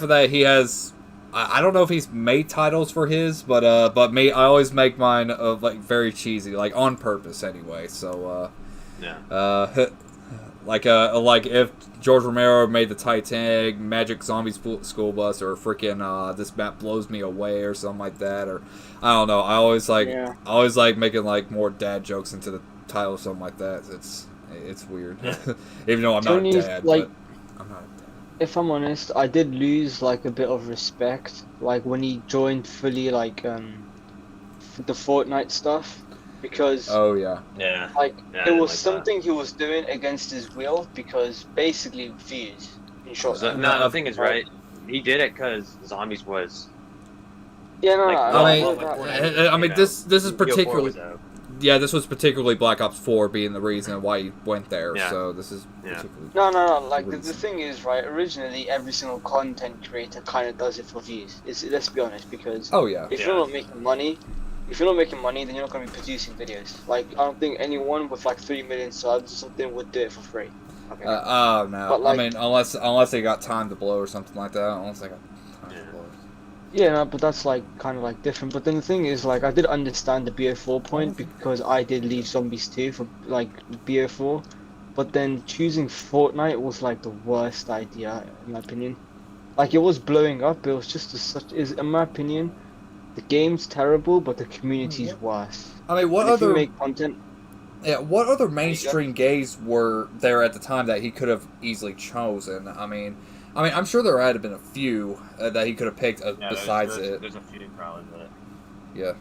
for that, he has. I don't know if he's made titles for his, but I always make mine like very cheesy, like on purpose anyway. So like if George Romero made the Titanic, Magic Zombie School Bus, or freaking This Map Blows Me Away, or something like that, or I don't know. I always like making like more dad jokes into the title, or something like that. It's weird, even though I'm not a dad. Like, I'm not. If I'm honest, I did lose like a bit of respect, like when he joined fully, like the Fortnite stuff, because it was something he was doing against his will, because basically views. In short, the thing is, right? He did it because zombies was. Yeah, I mean, this is particularly. Yeah, this was particularly Black Ops 4 being the reason why he went there, so this is particularly... No, like, the thing is, right, originally every single content creator kind of does it for views. Let's be honest, because if you're not making money, then you're not going to be producing videos. Like, I don't think anyone with like 3 million subs or something would do it for free. Okay. No. But, like, I mean, unless they got time to blow or something like that, unless they got time to blow. Yeah, no, but that's like kind of like different. But then the thing is, like, I did understand the BO4 point because I did leave Zombies 2 for like BO4, but then choosing Fortnite was like the worst idea in my opinion. Like, it was blowing up. It was just in my opinion, the game's terrible, but the community's worse. I mean, what other make content? Yeah, what other mainstream gays were there at the time that he could have easily chosen? I mean, I'm sure there had been a few that he could have picked besides it. There's a few probably, but yeah.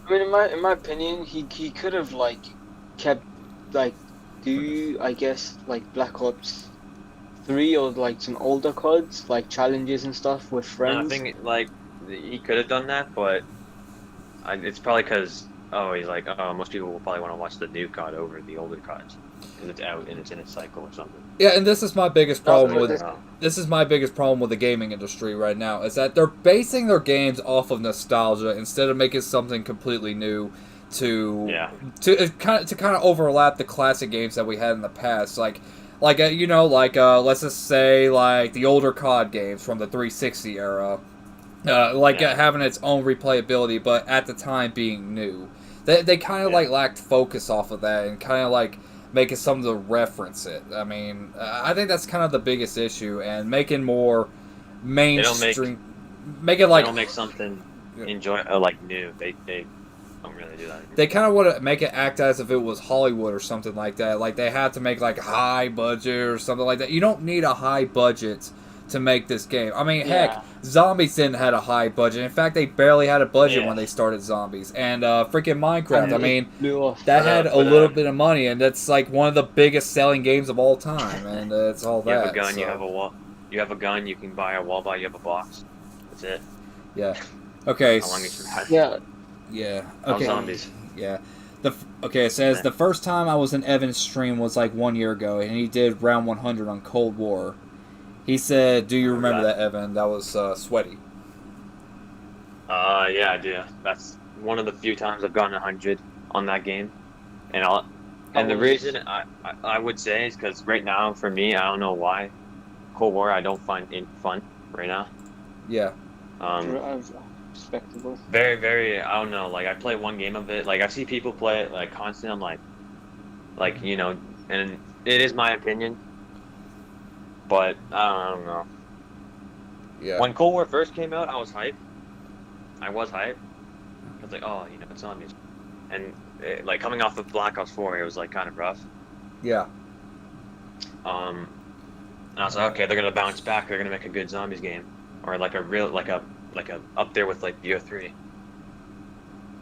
I mean, in my opinion, he could have like kept like I guess like Black Ops 3 or like some older CODs, like challenges and stuff with friends. I think like he could have done that, but it's probably because he's like most people will probably want to watch the new COD over the older CODs because it's out and it's in its cycle or something. Yeah, and this is my biggest problem with the gaming industry right now, is that they're basing their games off of nostalgia instead of making something completely new. to kind of overlap the classic games that we had in the past, like let's just say like the older COD games from the 360 era, having its own replayability, but at the time being new. They kind of like lacked focus off of that and kind of like making something to reference it. I mean, I think that's kind of the biggest issue, and making more mainstream. They don't make something like new. They don't really do that. They kind of want to make it act as if it was Hollywood or something like that. Like they have to make like high budget or something like that. You don't need a high budget to make this game. I mean, heck, Zombies didn't have a high budget. In fact, they barely had a budget when they started Zombies. And freaking Minecraft, I mean, that had a little bit of money, and that's like one of the biggest selling games of all time. And it's all that. You have a gun, you have a wall. You have a gun, you can buy a wall bar, you have a box. That's it. Yeah. Okay. How long is your Yeah. Yeah. Okay. Zombies. Yeah. It says the first time I was in Evan's stream was like 1 year ago, and he did round 100 on Cold War. He said, "Do you remember that, Evan? That was sweaty." Yeah, I do. That's one of the few times I've gotten 100 on that game, and the reason I would say is because right now for me, I don't know why, Cold War I don't find it fun right now. Yeah. Respectable. Very, very. I don't know. Like I play one game of it. Like I see people play it like constantly. I'm like you know, and it is my opinion. But I don't know. Yeah. When Cold War first came out, I was hyped. I was like, oh, you know, it's zombies. And like coming off of Black Ops 4, it was like kind of rough. Yeah. And I was like, okay, they're gonna bounce back. They're gonna make a good zombies game, or like a real like a up there with like BO3. Yeah.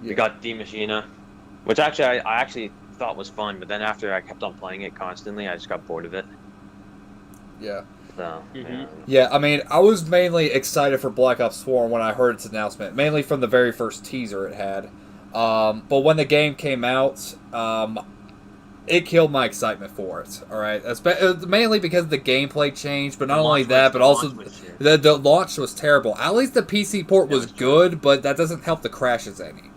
We got D Machina, which actually I actually thought was fun, but then after I kept on playing it constantly, I just got bored of it. Yeah. So, yeah, I mean, I was mainly excited for Black Ops 4 when I heard its announcement, mainly from the very first teaser it had. But when the game came out, it killed my excitement for it. All right, mainly because the gameplay changed, but not only that, but also the launch was terrible. At least the PC port was good, but that doesn't help the crashes any.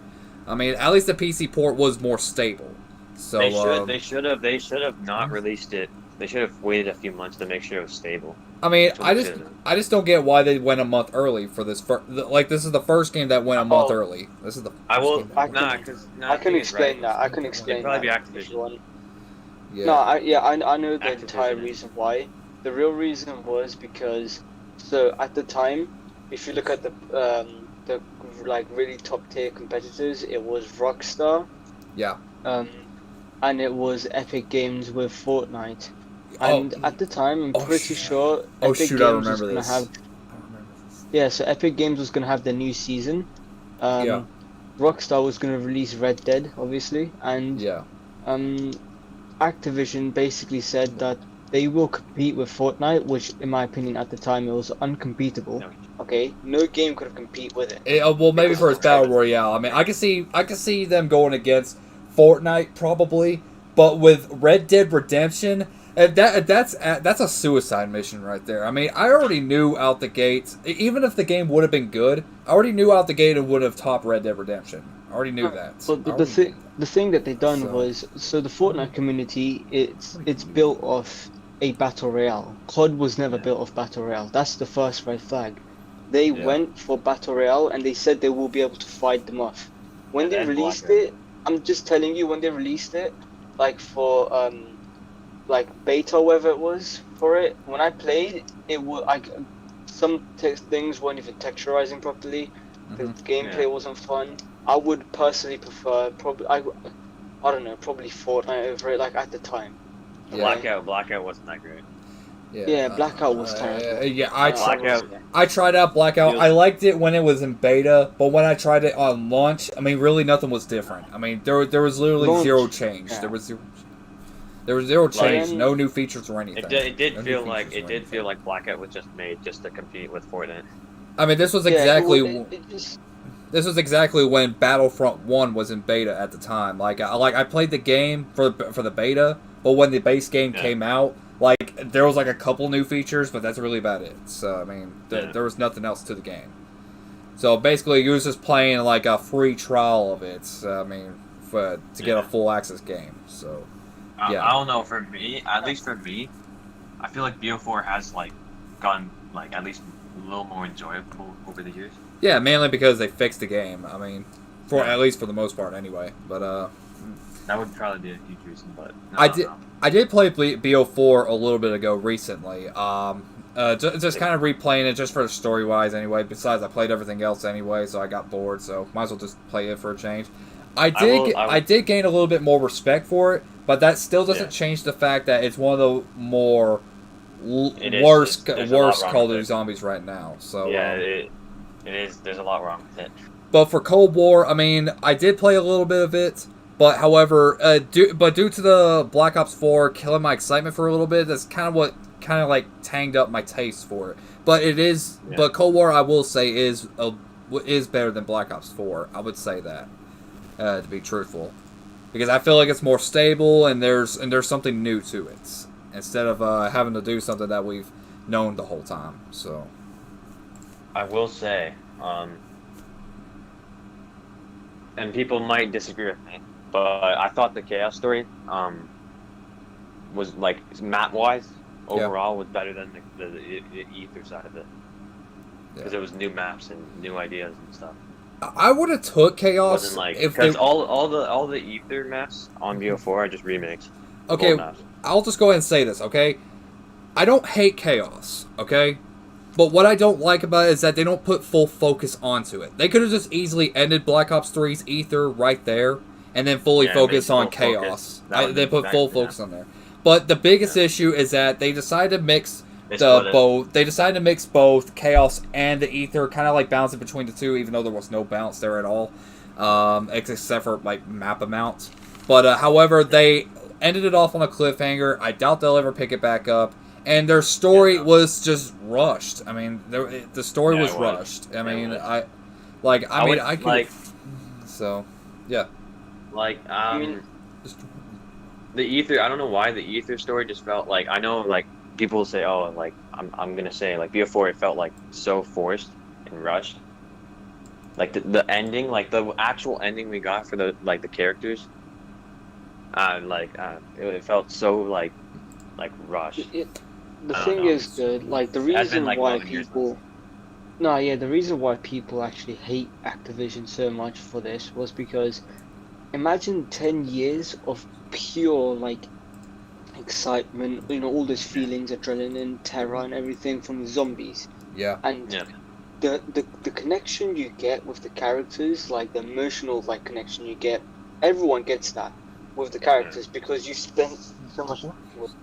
I mean, at least the PC port was more stable. So they should have not released it. They should have waited a few months to make sure it was stable. I mean, I just don't get why they went a month early for this. This is the first game that went a month early. This is the. I can explain that. I can explain that. It'd probably be Activision. Yeah. No, I know the entire reason why. The real reason was because, so at the time, if you look at the like really top tier competitors, it was Rockstar. Yeah. And it was Epic Games with Fortnite. And at the time, I'm pretty sure Epic Games was going to have. Yeah, so Epic Games was going to have their new season. Rockstar was going to release Red Dead, obviously, and Activision basically said that they will compete with Fortnite, which, in my opinion, at the time, it was uncompetable. Okay, no game could have competed with it. Well, maybe for its battle royale. I mean, I can see them going against Fortnite probably, but with Red Dead Redemption. That's a suicide mission right there. I mean, I already knew out the gate, even if the game would have been good, I already knew out the gate it would have topped Red Dead Redemption. I already knew that. But the thing that they done was, so the Fortnite community, it's built off a battle royale. COD was never built off battle royale. That's the first red flag. They went for battle royale and they said they will be able to fight them off. When they released it, I'm just telling you, when they released it, like for like beta or whatever it was for it, when I played it was like some things weren't even texturizing properly. The gameplay wasn't fun. I would personally prefer probably I don't know, probably Fortnite over it, like at the time. Blackout wasn't that great. Yeah, Blackout was terrible. I tried out Blackout. I liked it when it was in beta, but when I tried it on launch, I mean, really nothing was different. I mean, there was literally zero change. Yeah. There was zero change, no new features or anything. It did feel like Blackout was just made just to compete with Fortnite. I mean, this was exactly this was exactly when Battlefront 1 was in beta at the time. I played the game for the beta, but when the base game came out, like there was like a couple new features, but that's really about it. So I mean, there was nothing else to the game. So basically, you was just playing like a free trial of it. So, I mean, to get a full access game. So, yeah. I don't know. For me, at least for me, I feel like BO4 has like gotten like at least a little more enjoyable over the years. Yeah, mainly because they fixed the game. I mean, at least for the most part, anyway. But that would probably be a huge reason. But I did play BO4 a little bit ago recently. Just kind of replaying it just for the story wise anyway. Besides, I played everything else anyway, so I got bored. So might as well just play it for a change. I did gain a little bit more respect for it, but that still doesn't change the fact that it's one of the more worst Call of Duty Zombies right now. So yeah, it is. There's a lot wrong with it. But for Cold War, I mean, I did play a little bit of it. But however, due to the Black Ops 4 killing my excitement for a little bit, that's kind of what like tanged up my taste for it. But it is, but Cold War, I will say, is better than Black Ops 4. I would say that, to be truthful, because I feel like it's more stable and there's something new to it instead of having to do something that we've known the whole time. So, I will say, and people might disagree with me, but I thought the Chaos story was like map-wise overall was better than the Ether side of it, because it was new maps and new ideas and stuff. I would have took Chaos. It wasn't like, because all the Ether maps on BO4 are just remakes. Okay, I'll just go ahead and say this. Okay, I don't hate Chaos. Okay. But what I don't like about it is that they don't put full focus onto it. They could have just easily ended Black Ops 3's Ether right there, and then fully focus on Chaos. They put full focus on there. But the biggest issue is that they decided to mix both. They decided to mix both Chaos and the Ether, kind of like balancing between the two, even though there was no balance there at all, except for like map amounts. But however, they ended it off on a cliffhanger. I doubt they'll ever pick it back up. And their story was just rushed. I mean, the story was rushed. I mean, I could. Like, so, yeah. Like, the Ether. I don't know why the Ether story just felt like, I know, like, people will say, oh, like, I'm gonna say, like, BO4, it felt like so forced and rushed. Like the ending, like the actual ending we got for the characters. It felt so like rushed. The thing is, the reason why people... the reason why people actually hate Activision so much for this was because imagine 10 years of pure, like, excitement, you know, all those feelings, adrenaline, terror and everything from zombies. Yeah. And the connection you get with the characters, like the emotional, like, connection you get, everyone gets that with the characters because you spent so much time with them.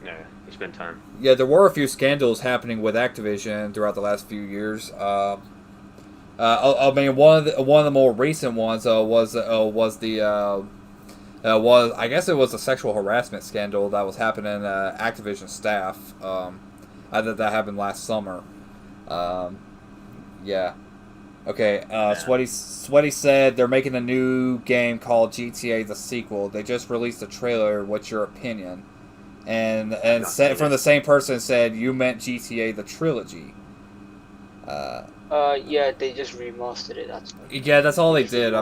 Yeah, you spend time. Yeah, there were a few scandals happening with Activision throughout the last few years. I mean, one of the more recent ones was I guess it was a sexual harassment scandal that was happening Activision staff. That happened last summer. Yeah. Okay. Sweaty said they're making a new game called GTA the sequel. They just released a trailer. What's your opinion? And from the same person said you meant GTA the trilogy. Yeah, they just remastered it. That's that's all they did.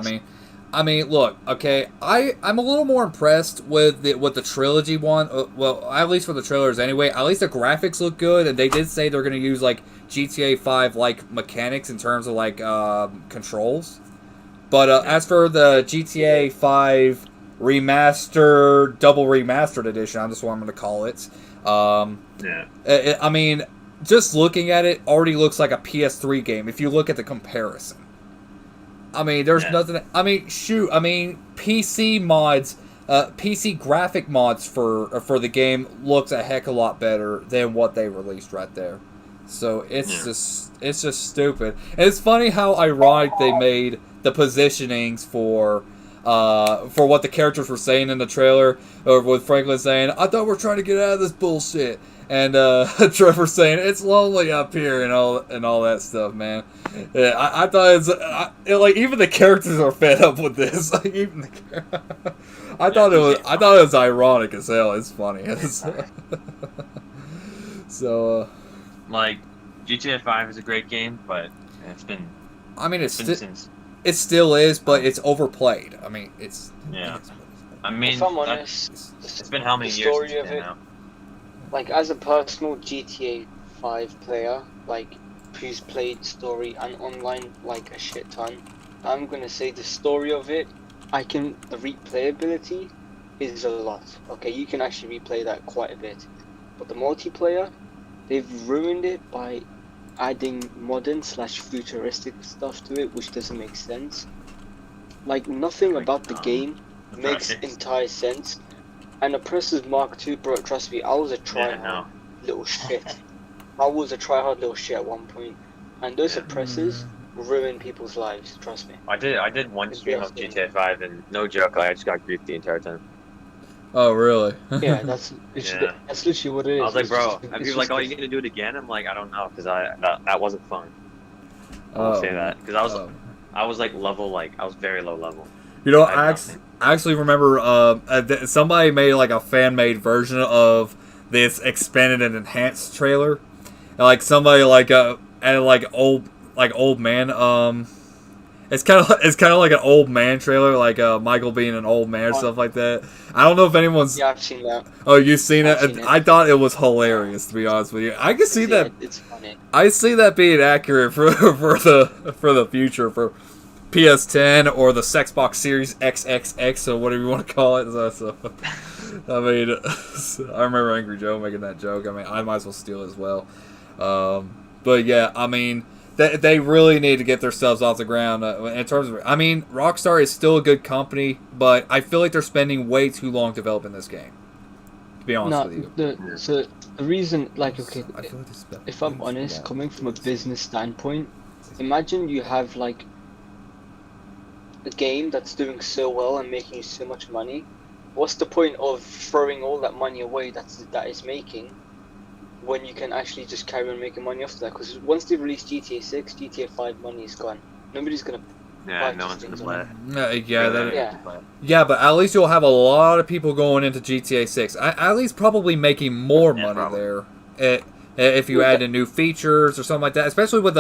I mean, look, okay, I'm a little more impressed with the trilogy one. Well, at least for the trailers anyway. At least the graphics look good, and they did say they're going to use like GTA 5 like mechanics in terms of like controls. But as for the GTA 5 remastered, double remastered edition, that's what I'm going to call it. I mean, just looking at it, already looks like a PS3 game if you look at the comparison. I mean, there's nothing. I mean, shoot. I mean, PC mods, PC graphic mods for the game looks a heck of a lot better than what they released right there. So it's just stupid. And it's funny how ironic they made the positionings for what the characters were saying in the trailer, or with Franklin saying, "I thought we're trying to get out of this bullshit," and Trevor saying, "It's lonely up here," and all that stuff, man. Yeah, I thought like even the characters are fed up with this. Like, even I thought it was ironic as hell. It's funny. So, like, GTA 5 is a great game, but it's been. I mean, it's It still is, but it's overplayed. I mean, it's... Yeah. I mean, if I'm honest, it's been how many years story since of it, now? like, as a personal GTA 5 player, like, who's played story and online, like, a shit ton, I'm gonna say the story of it, the replayability is a lot. Okay, you can actually replay that quite a bit. But the multiplayer, they've ruined it by adding modern/futuristic stuff to it, which doesn't make sense. Like, nothing about the game makes entire sense. And Oppressor's Mark II, bro, trust me, I was a tryhard little shit. I was a tryhard little shit at one point. And those Oppressors ruin people's lives, trust me. I did one stream of GTA 5 and no joke, I just got griefed the entire time. Oh, really? Yeah, that's literally what it is. I was like, bro, and people like, oh, you gonna do it again? I'm like, I don't know, because that wasn't fun. I won't say that, because I was like level, I was very low level. You know, I actually remember somebody made like a fan-made version of this expanded and enhanced trailer, and like somebody old man. It's kind of like an old man trailer, like Michael being an old man or stuff like that. I don't know if anyone's. Yeah, I've seen that. Oh, you've seen it? I thought it was hilarious, to be honest with you. I can see that. It's funny. I see that being accurate for the future for PS10 or the Xbox Series XXX or whatever you want to call it. So I mean, I remember Angry Joe making that joke. I mean, I might as well steal it as well. But yeah, I mean. They really need to get themselves off the ground in terms of... I mean, Rockstar is still a good company, but I feel like they're spending way too long developing this game. To be honest with you. So the reason, like, okay, if I'm honest, coming from a business standpoint, imagine you have, like, a game that's doing so well and making you so much money. What's the point of throwing all that money away that is making when you can actually just carry on making money off that? Because once they release GTA 6, GTA 5 money is gone. Nobody's gonna. Yeah, no one's gonna play. Yeah, but at least you'll have a lot of people going into GTA 6. At least probably making more money there. If you add in new features or something like that, especially with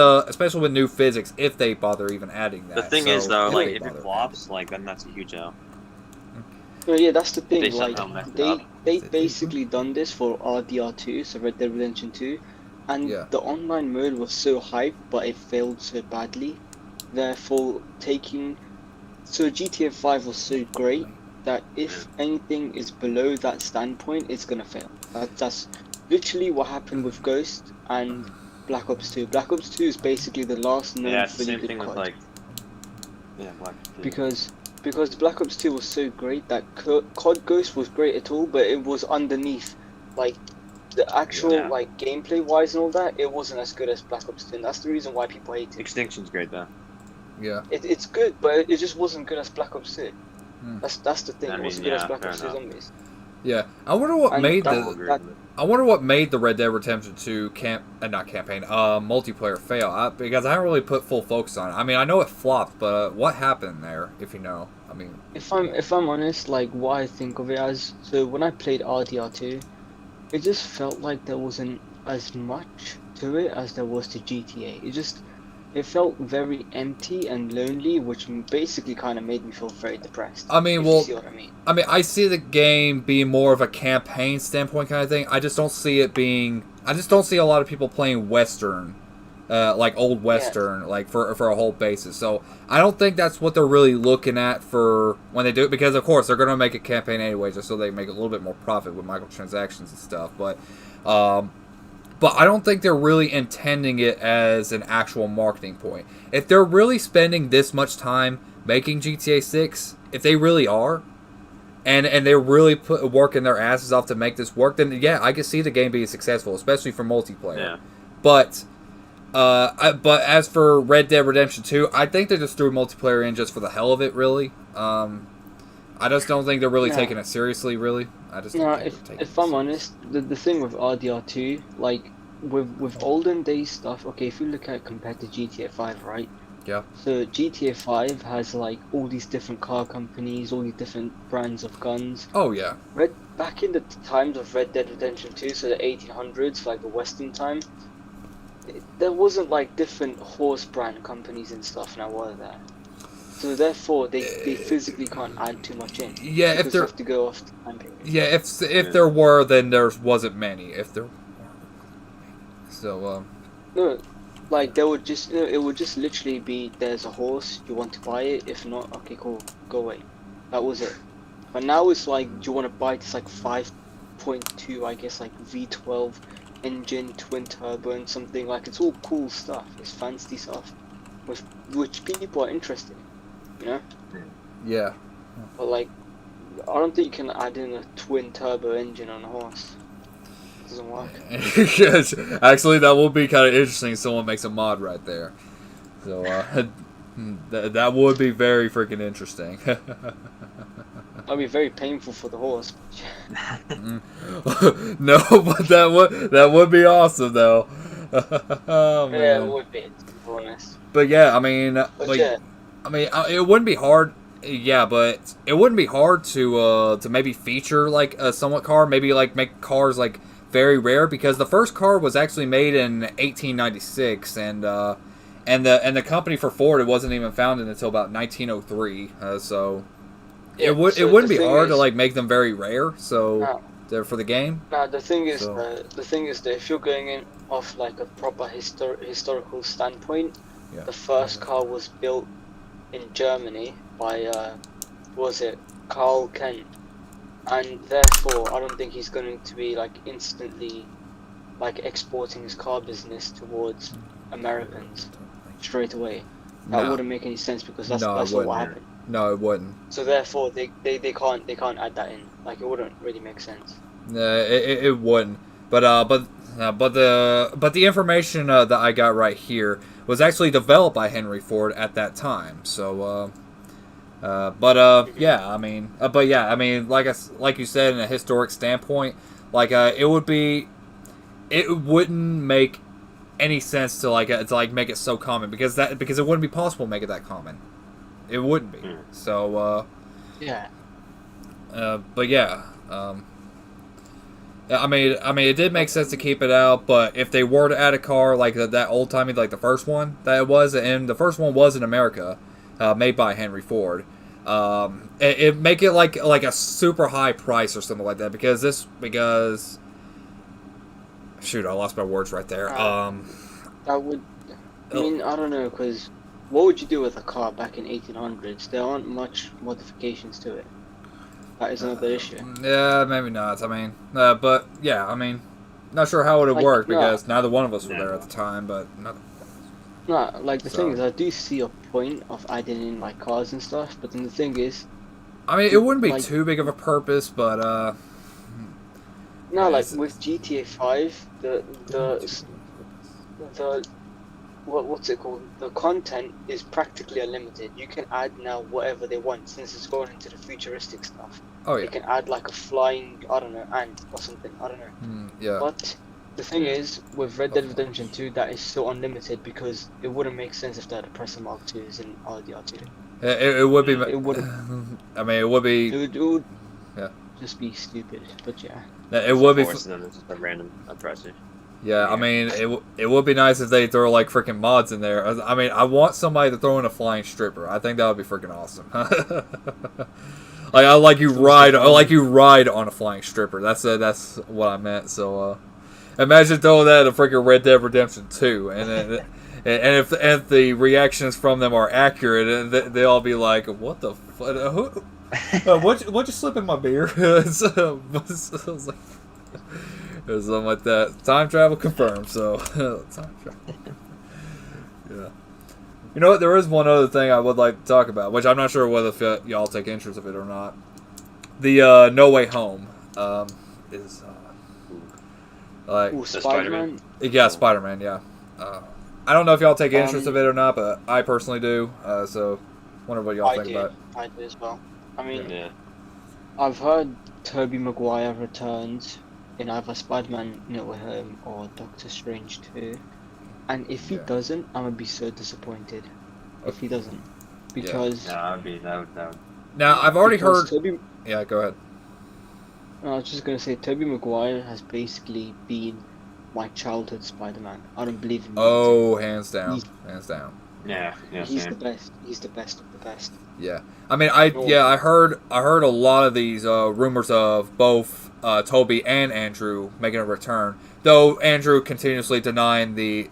new physics, if they bother even adding that. The thing is though, like if it flops, then that's a huge L. No, yeah, that's the thing. They basically done this for RDR2, so Red Dead Redemption 2, and the online mode was so hyped, but it failed so badly. Therefore, so GTA 5 was so great that if anything is below that standpoint, it's gonna fail. That's literally what happened with Ghost and Black Ops 2. Black Ops 2 is basically the last known fully good COD. Black Ops 2. Because Black Ops 2 was so great that COD Ghost was great at all, but it was underneath, like, the actual, gameplay wise and all that, it wasn't as good as Black Ops 2, and that's the reason why people hate it. Extinction's great though. Yeah. It's good, but it just wasn't good as Black Ops 2. That's the thing, it wasn't good as Black Ops 2 Zombies. Yeah, I wonder what made the Red Dead Redemption 2 multiplayer fail. Because I haven't really put full focus on it. I mean, I know it flopped, but what happened there? If you know, I mean. If I'm honest, like what I think of it as, so when I played RDR2, it just felt like there wasn't as much to it as there was to GTA. It felt very empty and lonely, which basically kind of made me feel very depressed. I mean, well, see what I mean, I see the game being more of a campaign standpoint kind of thing. I just don't see it being. I just don't see a lot of people playing Western, like old Western, like for a whole basis. So I don't think that's what they're really looking at for when they do it, because of course they're going to make a campaign anyway, just so they make a little bit more profit with microtransactions and stuff. But I don't think they're really intending it as an actual marketing point. If they're really spending this much time making GTA 6, if they really are, and they're really working their asses off to make this work, then yeah, I can see the game being successful, especially for multiplayer. Yeah. But as for Red Dead Redemption 2, I think they just threw multiplayer in just for the hell of it, really. I just don't think they're really taking it seriously, really. If I'm honest, the thing with RDR2, like with olden day stuff, okay, if you look at it compared to GTA 5, right? Yeah. So GTA 5 has like all these different car companies, all these different brands of guns. Oh yeah. Back in the times of Red Dead Redemption 2, so the 1800s, like the Western time, there wasn't like different horse brand companies and stuff. Now, were there? So therefore, they physically can't add too much in. Yeah, if there have to go off the time period. Yeah, if there were, then there wasn't many. If there were, so no, like they would just it would just literally be there's a horse, you want to buy it. If not, okay, cool, go away. That was it. But now it's like, do you want to buy this like 5.2, I guess, like V12 engine, twin turbo, and something like it's all cool stuff. It's fancy stuff, which people are interested in, you know. Yeah. But like, I don't think you can add in a twin turbo engine on a horse. It doesn't work. Yes, actually, that will be kind of interesting if someone makes a mod right there. So, that would be very freaking interesting. That'd be very painful for the horse. No, but that would be awesome though. Oh, man. Yeah, it would be, to be honest. But yeah, I mean, it wouldn't be hard. Yeah, but it wouldn't be hard to maybe feature like a somewhat car, maybe like make cars like very rare, because the first car was actually made in 1896, and the company for Ford, it wasn't even founded until about 1903. So yeah, it wouldn't be hard to like make them very rare. So for the game. No, the thing is that if you're going in off like a proper historical standpoint, the first car was built in Germany by was it Carl Kent, and therefore I don't think he's going to be like instantly like exporting his car business towards Americans straight away. That wouldn't make any sense, because that's not what happened. No, it wouldn't. So therefore they can't add that in. Like, it wouldn't really make sense. It wouldn't. But the information that I got right here was actually developed by Henry Ford at that time. So yeah, I mean, like you said, in a historic standpoint, like it wouldn't make any sense to make it so common, because it wouldn't be possible to make it that common. It wouldn't be. So yeah. But yeah. I mean, it did make sense to keep it out, but if they were to add a car like that old-timey, like the first one that it was, and the first one was in America, made by Henry Ford, it make it like a super high price or something like that, because shoot, I lost my words right there. That would, I mean, I don't know, because what would you do with a car back in 1800s? There aren't much modifications to it. That is another issue. Yeah, maybe not. I mean, but yeah, I mean, not sure how it would work, because neither one of us were there at the time. But the thing is, I do see a point of adding in like cars and stuff, but then the thing is, I mean, it wouldn't be too big of a purpose, but no, like with GTA 5, the what's it called? The content is practically unlimited. You can add now whatever they want, since it's going into the futuristic stuff. Oh yeah. You can add like a flying, I don't know, ant or something. I don't know. Yeah. But the thing is, with Red Dead Redemption 2, that is still unlimited, because it wouldn't make sense if they had Oppressor Mark 2s in RDR2. It would be. It would. I mean, it would be. It would. Yeah. Just be stupid, but yeah. It would be. Just a random oppressor. Yeah, I mean, it would be nice if they throw like freaking mods in there. I mean, I want somebody to throw in a flying stripper. I think that would be freaking awesome. I like you ride on a flying stripper. That's what I meant. So imagine throwing that in a freaking Red Dead Redemption 2, and if the reactions from them are accurate, and they all be like, "What the fuck? What'd you slip in my beer?" It's like, or something like that. Time travel confirmed. So, time travel. Yeah. You know what? There is one other thing I would like to talk about, which I'm not sure whether y'all take interest of it or not. The No Way Home is like Spider-Man. Yeah, Spider-Man. Yeah. I don't know if y'all take interest of it or not, but I personally do. So, wonder what y'all think about it. I do as well. I mean, yeah. I've heard Tobey Maguire returns in either Spider-Man No Way Home or Doctor Strange 2, and if he doesn't, I'm gonna be so disappointed. If he doesn't, because that would. Now I've already heard. Yeah, go ahead. I was just gonna say, Tobey Maguire has basically been my childhood Spider-Man. I don't believe in. Oh, hands down, hands down. Yeah, He's same. the best. He's the best of the best. Yeah, I mean, I heard a lot of these rumors of both Toby and Andrew making a return, though Andrew continuously denying the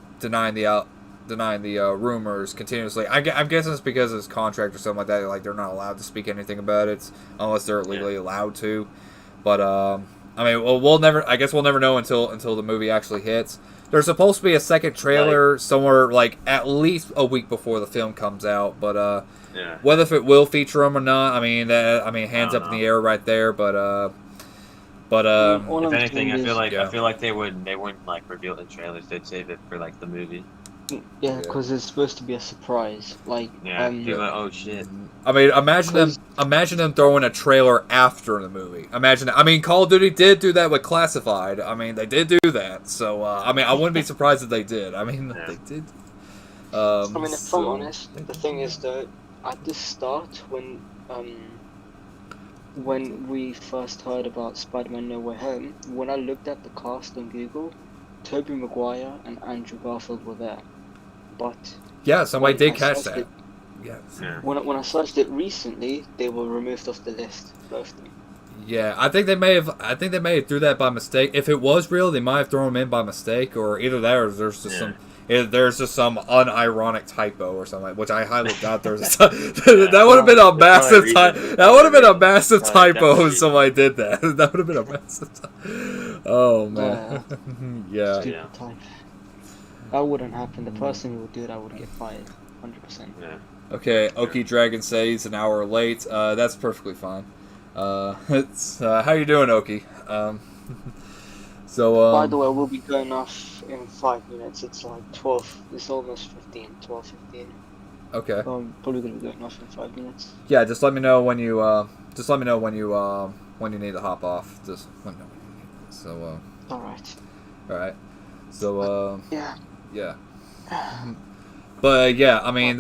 rumors continuously. I'm guessing it's because of his contract or something like that. Like they're not allowed to speak anything about it unless they're legally allowed to. But I mean, we'll never. I guess we'll never know until the movie actually hits. There's supposed to be a second trailer somewhere, like at least a week before the film comes out. But whether if it will feature him or not, I mean, hands up in the air right there. But if anything, I feel like they wouldn't like reveal the trailers. They'd save it for like the movie. Yeah, because it's supposed to be a surprise. Like, like, oh shit. I mean, imagine them throwing a trailer after the movie. I mean, Call of Duty did do that with Classified. I mean, they did do that. So, I mean, I wouldn't be surprised if they did. I mean, they did. I mean, if I'm honest, the thing is that at the start, when we first heard about Spider-Man No Way Home, when I looked at the cast on Google, Tobey Maguire and Andrew Garfield were there. But yeah, somebody did catch that. When I searched it recently, they were removed off the list, both of them. Yeah, I think they may have threw that by mistake. If it was real, they might have thrown them in by mistake, or either that, or there's just some unironic typo or something, which I highly doubt there's. That would have been a massive typo. That would have been a massive typo if somebody did that. That would have been a massive. Oh man, yeah. Stupid type. That wouldn't happen. The person who would do that would get fired, 100%. Yeah. Okay, Oki Dragon says an hour late. That's perfectly fine. It's how you doing, Oki? So by the way, we'll be going off in 5 minutes. It's like 12. It's almost 15. 12:15. Okay. So I'm probably gonna be going off in 5 minutes. Yeah, just let me know when you when you need to hop off. Just let me know. So All right. All right. So yeah. Yeah. But yeah, I mean,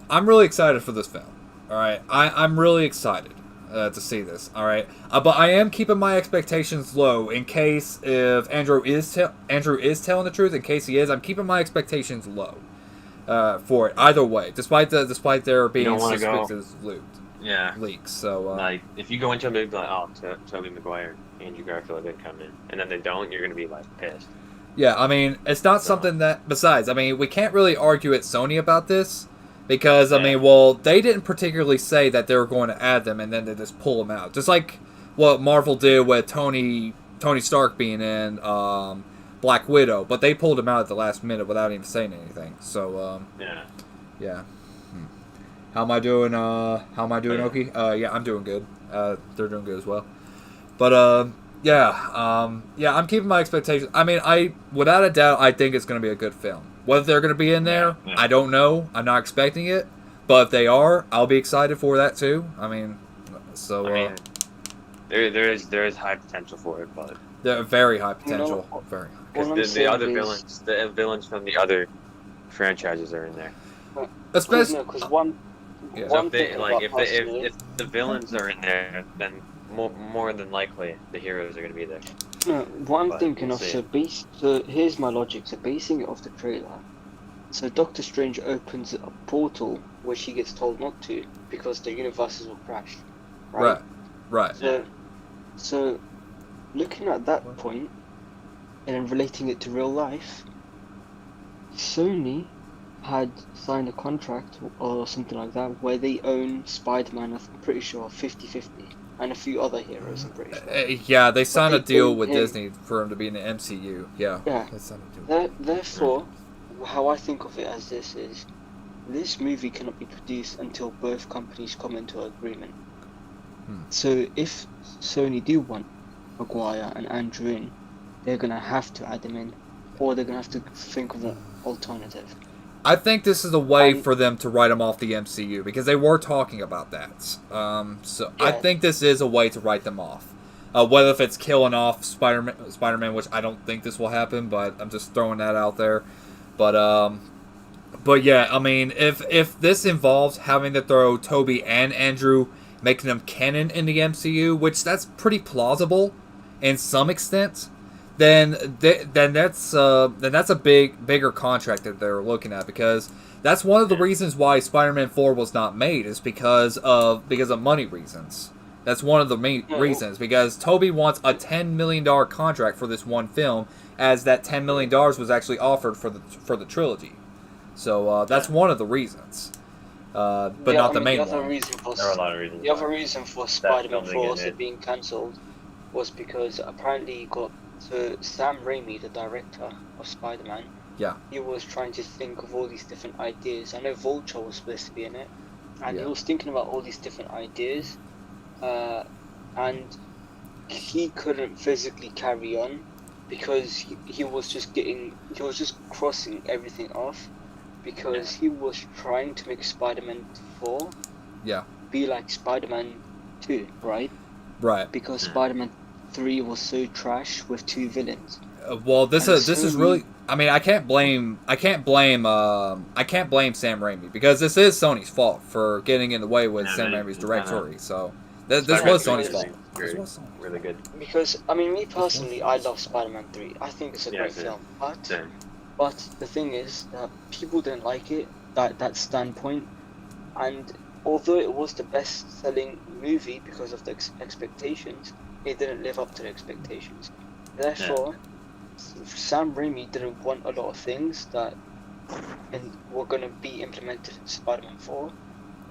I'm really excited for this film. All right, I'm really excited to see this. All right, but I am keeping my expectations low in case if Andrew is telling the truth. In case he is, I'm keeping my expectations low for it. Either way, despite there being suspicious leaks. So like, if you go into a movie like, oh, Tobey Maguire, Andrew Garfield didn't come in, and then they don't, you're gonna be like pissed. Yeah, I mean, it's not something that... Besides, I mean, we can't really argue at Sony about this. Because, I mean, well, they didn't particularly say that they were going to add them and then they just pull them out. Just like what Marvel did with Tony Stark being in Black Widow. But they pulled him out at the last minute without even saying anything. So, yeah. How am I doing, Oki? Yeah, I'm doing good. They're doing good as well. But, yeah, I'm keeping my expectations. I mean, without a doubt, I think it's going to be a good film. Whether they're going to be in there, I don't know. I'm not expecting it. But if they are, I'll be excited for that too. I mean, so... there is high potential for it, but... They're very high potential. Very high. Because the other villains from the other franchises are in there. Especially... because one if the villains are in there, then more than likely the heroes are going to be there. No, what I'm thinking of, so here's my logic. So basing it off the trailer, so Doctor Strange opens a portal which he gets told not to because the universes will crash. Right. So looking at that point and then relating it to real life, Sony had signed a contract or something like that where they own Spider-Man, I'm pretty sure, 50-50. And a few other heroes, I'm pretty sure. Yeah, they signed a deal with Disney for him to be in the MCU. Yeah. Therefore, how I think of it as this is, this movie cannot be produced until both companies come into agreement. So if Sony do want Maguire and Andrew in, they're going to have to add them in, or they're going to have to think of an alternative. I think this is a way for them to write them off the MCU, because they were talking about that. I think this is a way to write them off. Whether if it's killing off Spider-Man, which I don't think this will happen, but I'm just throwing that out there. But yeah, I mean, if this involves having to throw Toby and Andrew, making them canon in the MCU, which that's pretty plausible in some extent, then that's a bigger contract that they're looking at, because That's one of the reasons why Spider-Man 4 was not made, is because of money reasons. That's one of the main reasons, because Toby wants a $10 million contract for this one film, as that $10 million was actually offered for the trilogy. So that's one of the reasons, but not the main one. There are a lot of reasons. The other reason for Spider-Man 4 also being cancelled was because apparently Sam Raimi, the director of Spider-Man, he was trying to think of all these different ideas. I know Vulture was supposed to be in it, and he was thinking about all these different ideas, and he couldn't physically carry on because he was just crossing everything off, because he was trying to make Spider-Man 4 be like Spider-Man 2, right? Right. Because Spider-Man 3 was so trash with 2 villains. Well, this is really. I mean, I can't blame Sam Raimi, because this is Sony's fault for getting in the way with Sam Raimi's directory. So this was Sony's fault. This was really good. Because I mean, me personally, I love Spider-Man 3. I think it's a great film. But the thing is that people didn't like it. That standpoint, and although it was the best-selling movie because of the expectations, it didn't live up to the expectations. Therefore, Sam Raimi didn't want a lot of things that were going to be implemented in Spider-Man 4.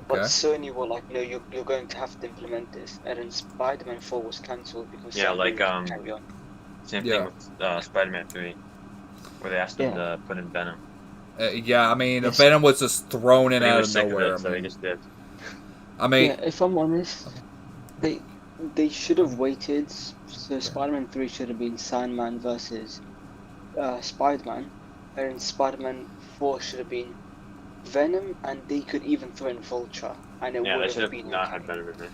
But Sony were like, no, you're going to have to implement this. And then Spider-Man 4 was cancelled because Sam Raimi didn't carry on. Same thing with Spider-Man 3, where they asked him to put in Venom. I mean, Venom was just thrown in out of nowhere. So he just did. I mean, if I'm honest, they should have waited. So Spider-Man 3 should have been Sandman versus Spider-Man, and Spider-Man 4 should have been Venom, and they could even throw in Vulture, and it would have been not had Venom in it.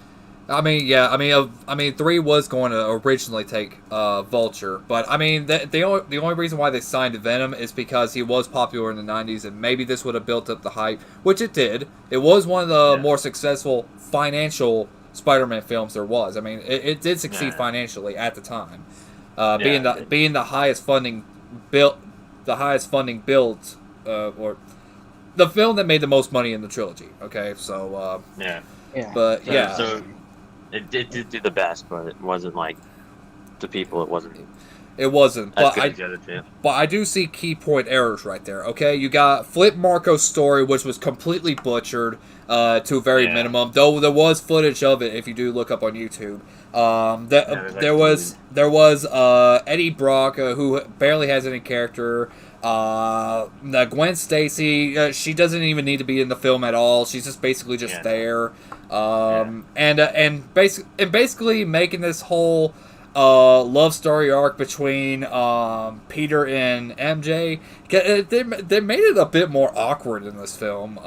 I mean, 3 was going to originally take Vulture, but I mean, the only reason why they signed Venom is because he was popular in the 90s, and maybe this would have built up the hype, which it did. It was one of the more successful financial Spider-Man films there was. I mean, it did succeed financially at the time, being the highest funding build, or the film that made the most money in the trilogy. Okay, so So it did do the best, but it wasn't like to people. It wasn't. It wasn't. But I do see key point errors right there. Okay, you got Flip Marco's story, which was completely butchered to a very minimum. Though there was footage of it, if you do look up on YouTube. There was Eddie Brock, who barely has any character. Gwen Stacy, she doesn't even need to be in the film at all. She's just basically there. And basically making this whole love story arc between Peter and MJ, they made it a bit more awkward in this film.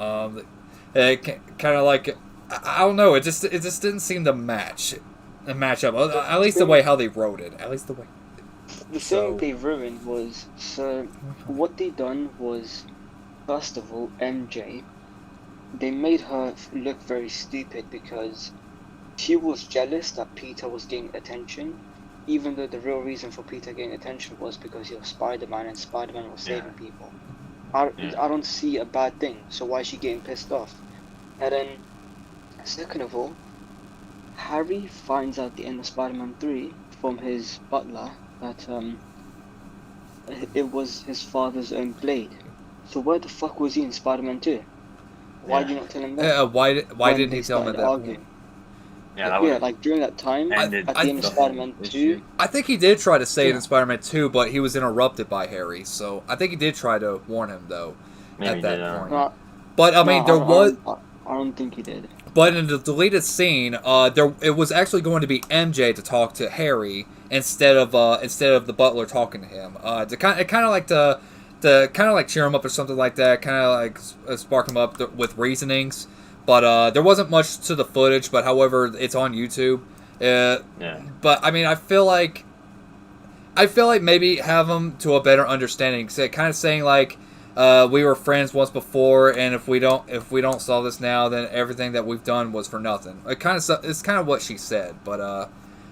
Kind of like, I don't know, it just didn't seem to match up. At least the way how they wrote it. At least the way. The thing they ruined was, so what they done was, first of all, MJ, they made her look very stupid because she was jealous that Peter was getting attention, even though the real reason for Peter getting attention was because he was Spider-Man and Spider-Man was saving people. I don't see a bad thing, so why is she getting pissed off? And then, second of all, Harry finds out at the end of Spider-Man 3 from his butler that it was his father's own blade. So where the fuck was he in Spider-Man 2? Why did you not tell him that? Yeah, why didn't he tell him at that point? Like during that time, at the end of Spider-Man 2. I think he did try to say it in Spider-Man 2, but he was interrupted by Harry. So I think he did try to warn him, though, at that point. But I mean, I don't think he did. But in the deleted scene, it was actually going to be MJ to talk to Harry instead of the butler talking to him. To kind of like cheer him up or something like that, kind of like spark him up with reasonings. But there wasn't much to the footage. But however, it's on YouTube. But I mean, I feel like maybe have them to a better understanding. So kind of saying like, we were friends once before, and if we don't solve this now, then everything that we've done was for nothing. It's kind of what she said, but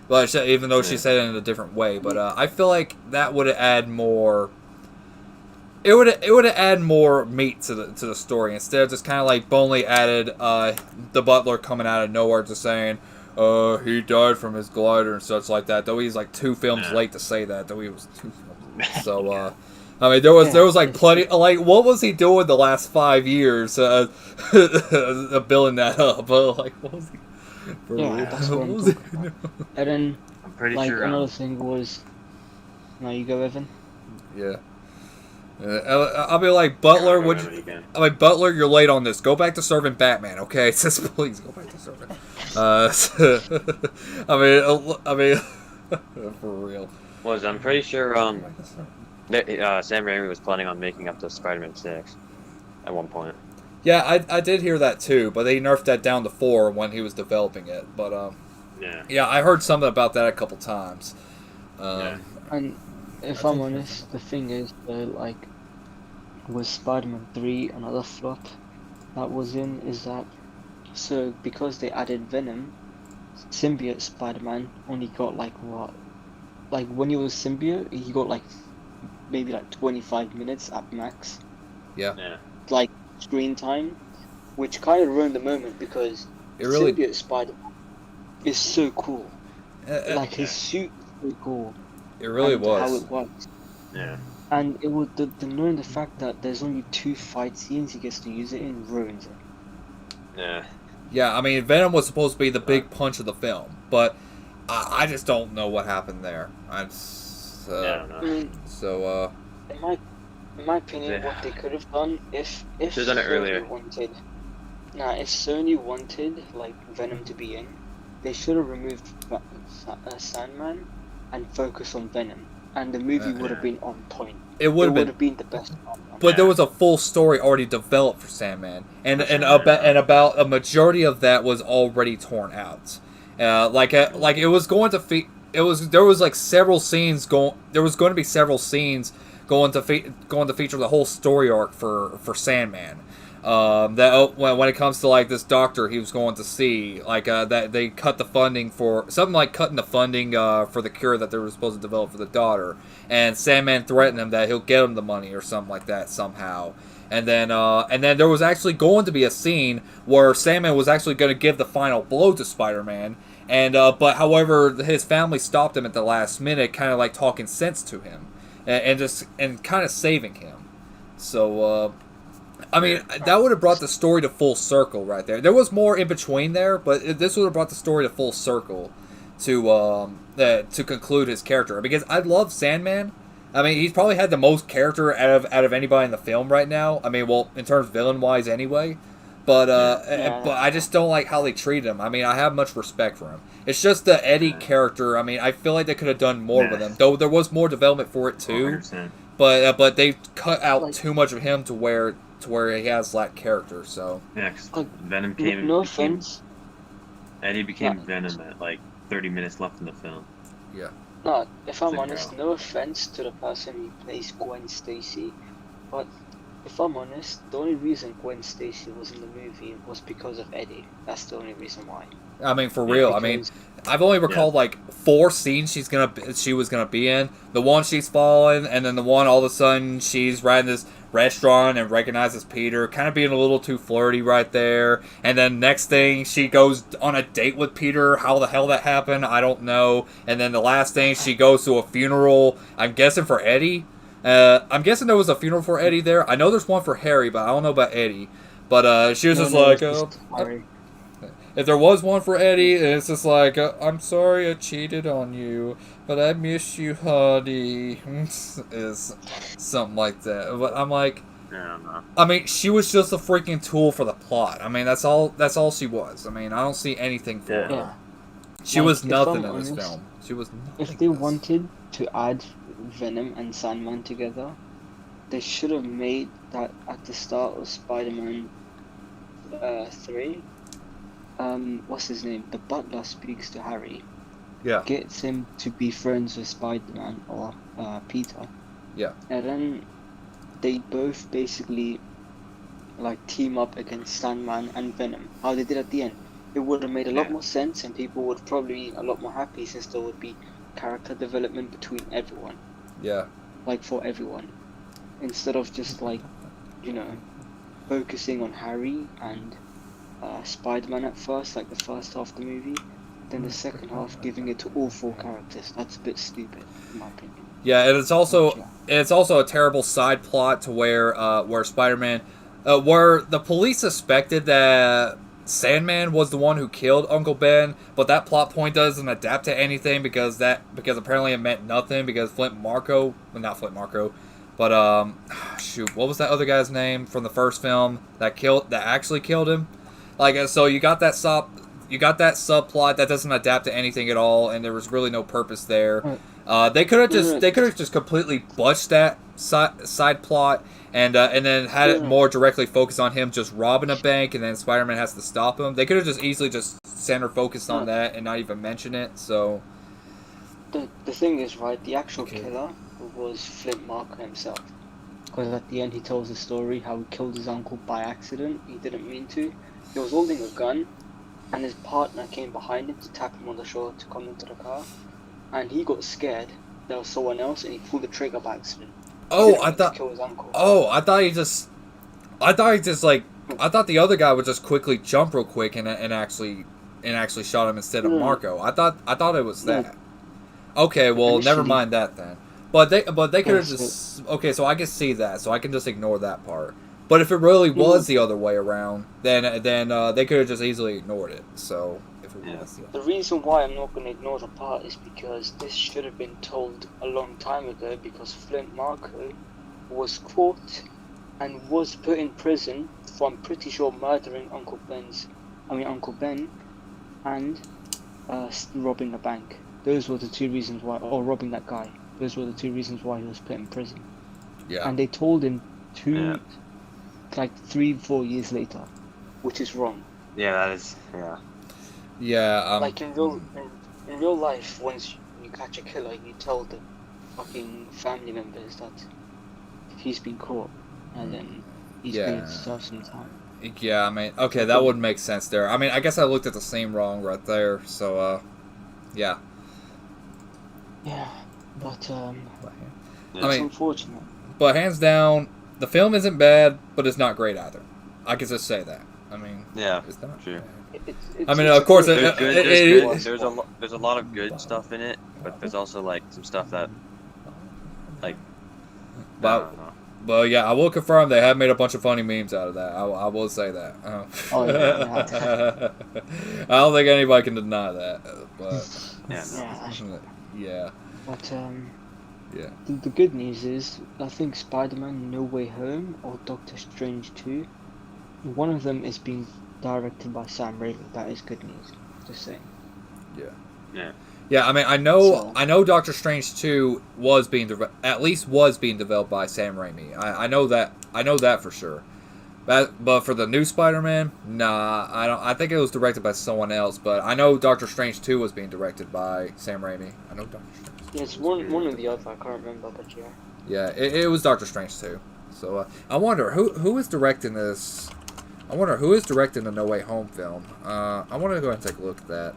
even though she said it in a different way, but I feel like that would add more. it would have added more meat to the story instead of just kind of like bonely added the butler coming out of nowhere just saying, he died from his glider and such like that. Though he's like 2 films late to say that. Though he was 2 films. So I mean, there was like plenty. Like, what was he doing the last 5 years? Building that up. Like, what was he? That's what I'm talking about. And then, I'm pretty like, sure. another thing was. No, you go, Evan. Yeah. I'll be like, Butler, Butler, you're late on this. Go back to serving Batman, okay? It says, please go back to serving. I mean, for real. I'm pretty sure Sam Raimi was planning on making up to Spider-Man 6 at one point. Yeah, I did hear that too, but they nerfed that down to 4 when he was developing it. But yeah, I heard something about that a couple times. And if I'm honest, the thing is, like, with Spider-Man 3, another flop that was in is that, so because they added Venom, symbiote Spider-Man only got like what? Like when he was symbiote, he got like maybe like 25 minutes at max. Yeah. Like screen time, which kind of ruined the moment because symbiote Spider-Man is so cool. Like his suit is so cool. It really was. How it works. Yeah. And it would knowing the fact that there's only 2 fight scenes he gets to use it in ruins it. Yeah. Yeah, I mean, Venom was supposed to be the big punch of the film, but I just don't know what happened there. I don't know. So, in my opinion, what they could have done if Should've done it earlier. If Sony wanted like Venom to be in, they should have removed Sandman and focused on Venom, and the movie would have been on point. It would have been the best. But there was a full story already developed for Sandman, and about a majority of that was already torn out. Like it was going to there was like several scenes going. There was going to be several scenes going to feature the whole story arc for Sandman. That when it comes to like this doctor he was going to see, like that they cut the funding for something like cutting the funding for the cure that they were supposed to develop for the daughter, and Sandman threatened him that he'll get him the money or something like that somehow. And then there was actually going to be a scene where Sandman was actually going to give the final blow to Spider-Man, and but however his family stopped him at the last minute, kind of like talking sense to him, and kind of saving him. So. I mean, that would have brought the story to full circle right there. There was more in between there, but this would have brought the story to full circle to conclude his character. Because I love Sandman. I mean, he's probably had the most character out of anybody in the film right now. I mean, well, in terms of villain-wise anyway. But but I just don't like how they treat him. I mean, I have much respect for him. It's just the Eddie character. I mean, I feel like they could have done more with him. Though there was more development for it too. 100%. But they cut out too much of him to where he has that character, so... Yeah, cause Venom came... No offense. Eddie became Venom at, like, 30 minutes left in the film. Yeah. No, if I'm honest, no offense to the person who plays Gwen Stacy, but if I'm honest, the only reason Gwen Stacy was in the movie was because of Eddie. That's the only reason why. I mean, for real. I mean, I've only recalled like 4 scenes she was gonna be in. The one she's fallen, and then the one all of a sudden she's right in this restaurant and recognizes Peter, kind of being a little too flirty right there. And then next thing, she goes on a date with Peter. How the hell that happened, I don't know. And then the last thing, she goes to a funeral. I'm guessing for Eddie. I'm guessing there was a funeral for Eddie there. I know there's one for Harry, but I don't know about Eddie. But she was if there was one for Eddie, it's just like, I'm sorry I cheated on you, but I miss you, honey. Is something like that. But I'm like, I mean, she was just a freaking tool for the plot. I mean, that's all she was. I mean, I don't see anything for her. She was nothing in this film. She was nothing. If they wanted to add Venom and Sandman together, they should have made that at the start of Spider-Man 3. What's his name? The butler speaks to Harry. Yeah. Gets him to be friends with Spider-Man or Peter. Yeah. And then they both basically like team up against Sandman and Venom. How they did at the end. It would have made a lot more sense, and people would probably be a lot more happy since there would be character development between everyone. Yeah. Like for everyone. instead of just like, you know, focusing on Harry and Spider-Man at first, like the first half of the movie, then the second half giving it to all 4 characters. That's a bit stupid, in my opinion. Yeah, and it's also a terrible side plot to where Spider-Man, where the police suspected that Sandman was the one who killed Uncle Ben, but that plot point doesn't adapt to anything because apparently it meant nothing because not Flint Marco, but shoot, what was that other guy's name from the first film that actually killed him? Like, so you got that subplot that doesn't adapt to anything at all, and there was really no purpose there. They could have just completely butched that side plot and then had it more directly focused on him just robbing a bank, and then Spider-Man has to stop him. They could have just easily just center focused on that and not even mention it. So the thing is, right, the actual killer was Flint Marko himself, because at the end he tells the story how he killed his uncle by accident. He didn't mean to. He was holding a gun, and his partner came behind him to tap him on the shoulder to come into the car, and he got scared. There was someone else, and he pulled the trigger by accident. I thought the other guy would just quickly jump real quick and actually shot him instead of Marco. I thought it was that. Okay, well, never mind that then. But they could have just so I can see that, so I can just ignore that part. But if it really was the other way around, then they could have just easily ignored it. So if it was the reason why I'm not going to ignore the part is because this should have been told a long time ago, because Flint Marko was caught and was put in prison for, I'm pretty sure, murdering Uncle Ben and robbing a bank. Those were the 2 reasons why, or robbing that guy. Those were the 2 reasons why he was put in prison. Yeah. And they told him 3-4 years later, which is wrong. Yeah, that is. Yeah. Like in real life, once you catch a killer, you tell the fucking family members that he's been caught, and then he's going to serve some time. Yeah, I mean, okay, that would make sense there. I mean, I guess I looked at the same wrong right there. So, yeah. Yeah, but I it's mean, unfortunate. But hands down, the film isn't bad, but it's not great either. I can just say that. I mean, it's not true. I mean, of course, there's a lot of good stuff in it, but there's also like some stuff that, like, But yeah, I will confirm they have made a bunch of funny memes out of that. I will say that. I don't think anybody can deny that. But yeah. But the good news is, I think Spider-Man No Way Home or Doctor Strange 2, one of them is being directed by Sam Raimi. That is good news. Just saying. Yeah, I mean, I know Doctor Strange 2 was being developed by Sam Raimi. I know that for sure. But for the new Spider-Man, nah, I don't. I think it was directed by someone else. But I know Doctor Strange 2 was being directed by Sam Raimi. I know Doctor Strange. Yeah, it's one or the other. I can't remember, but yeah. Yeah, it was Doctor Strange 2. So I wonder who is directing this. I wonder who is directing the No Way Home film. I want to go ahead and take a look at that.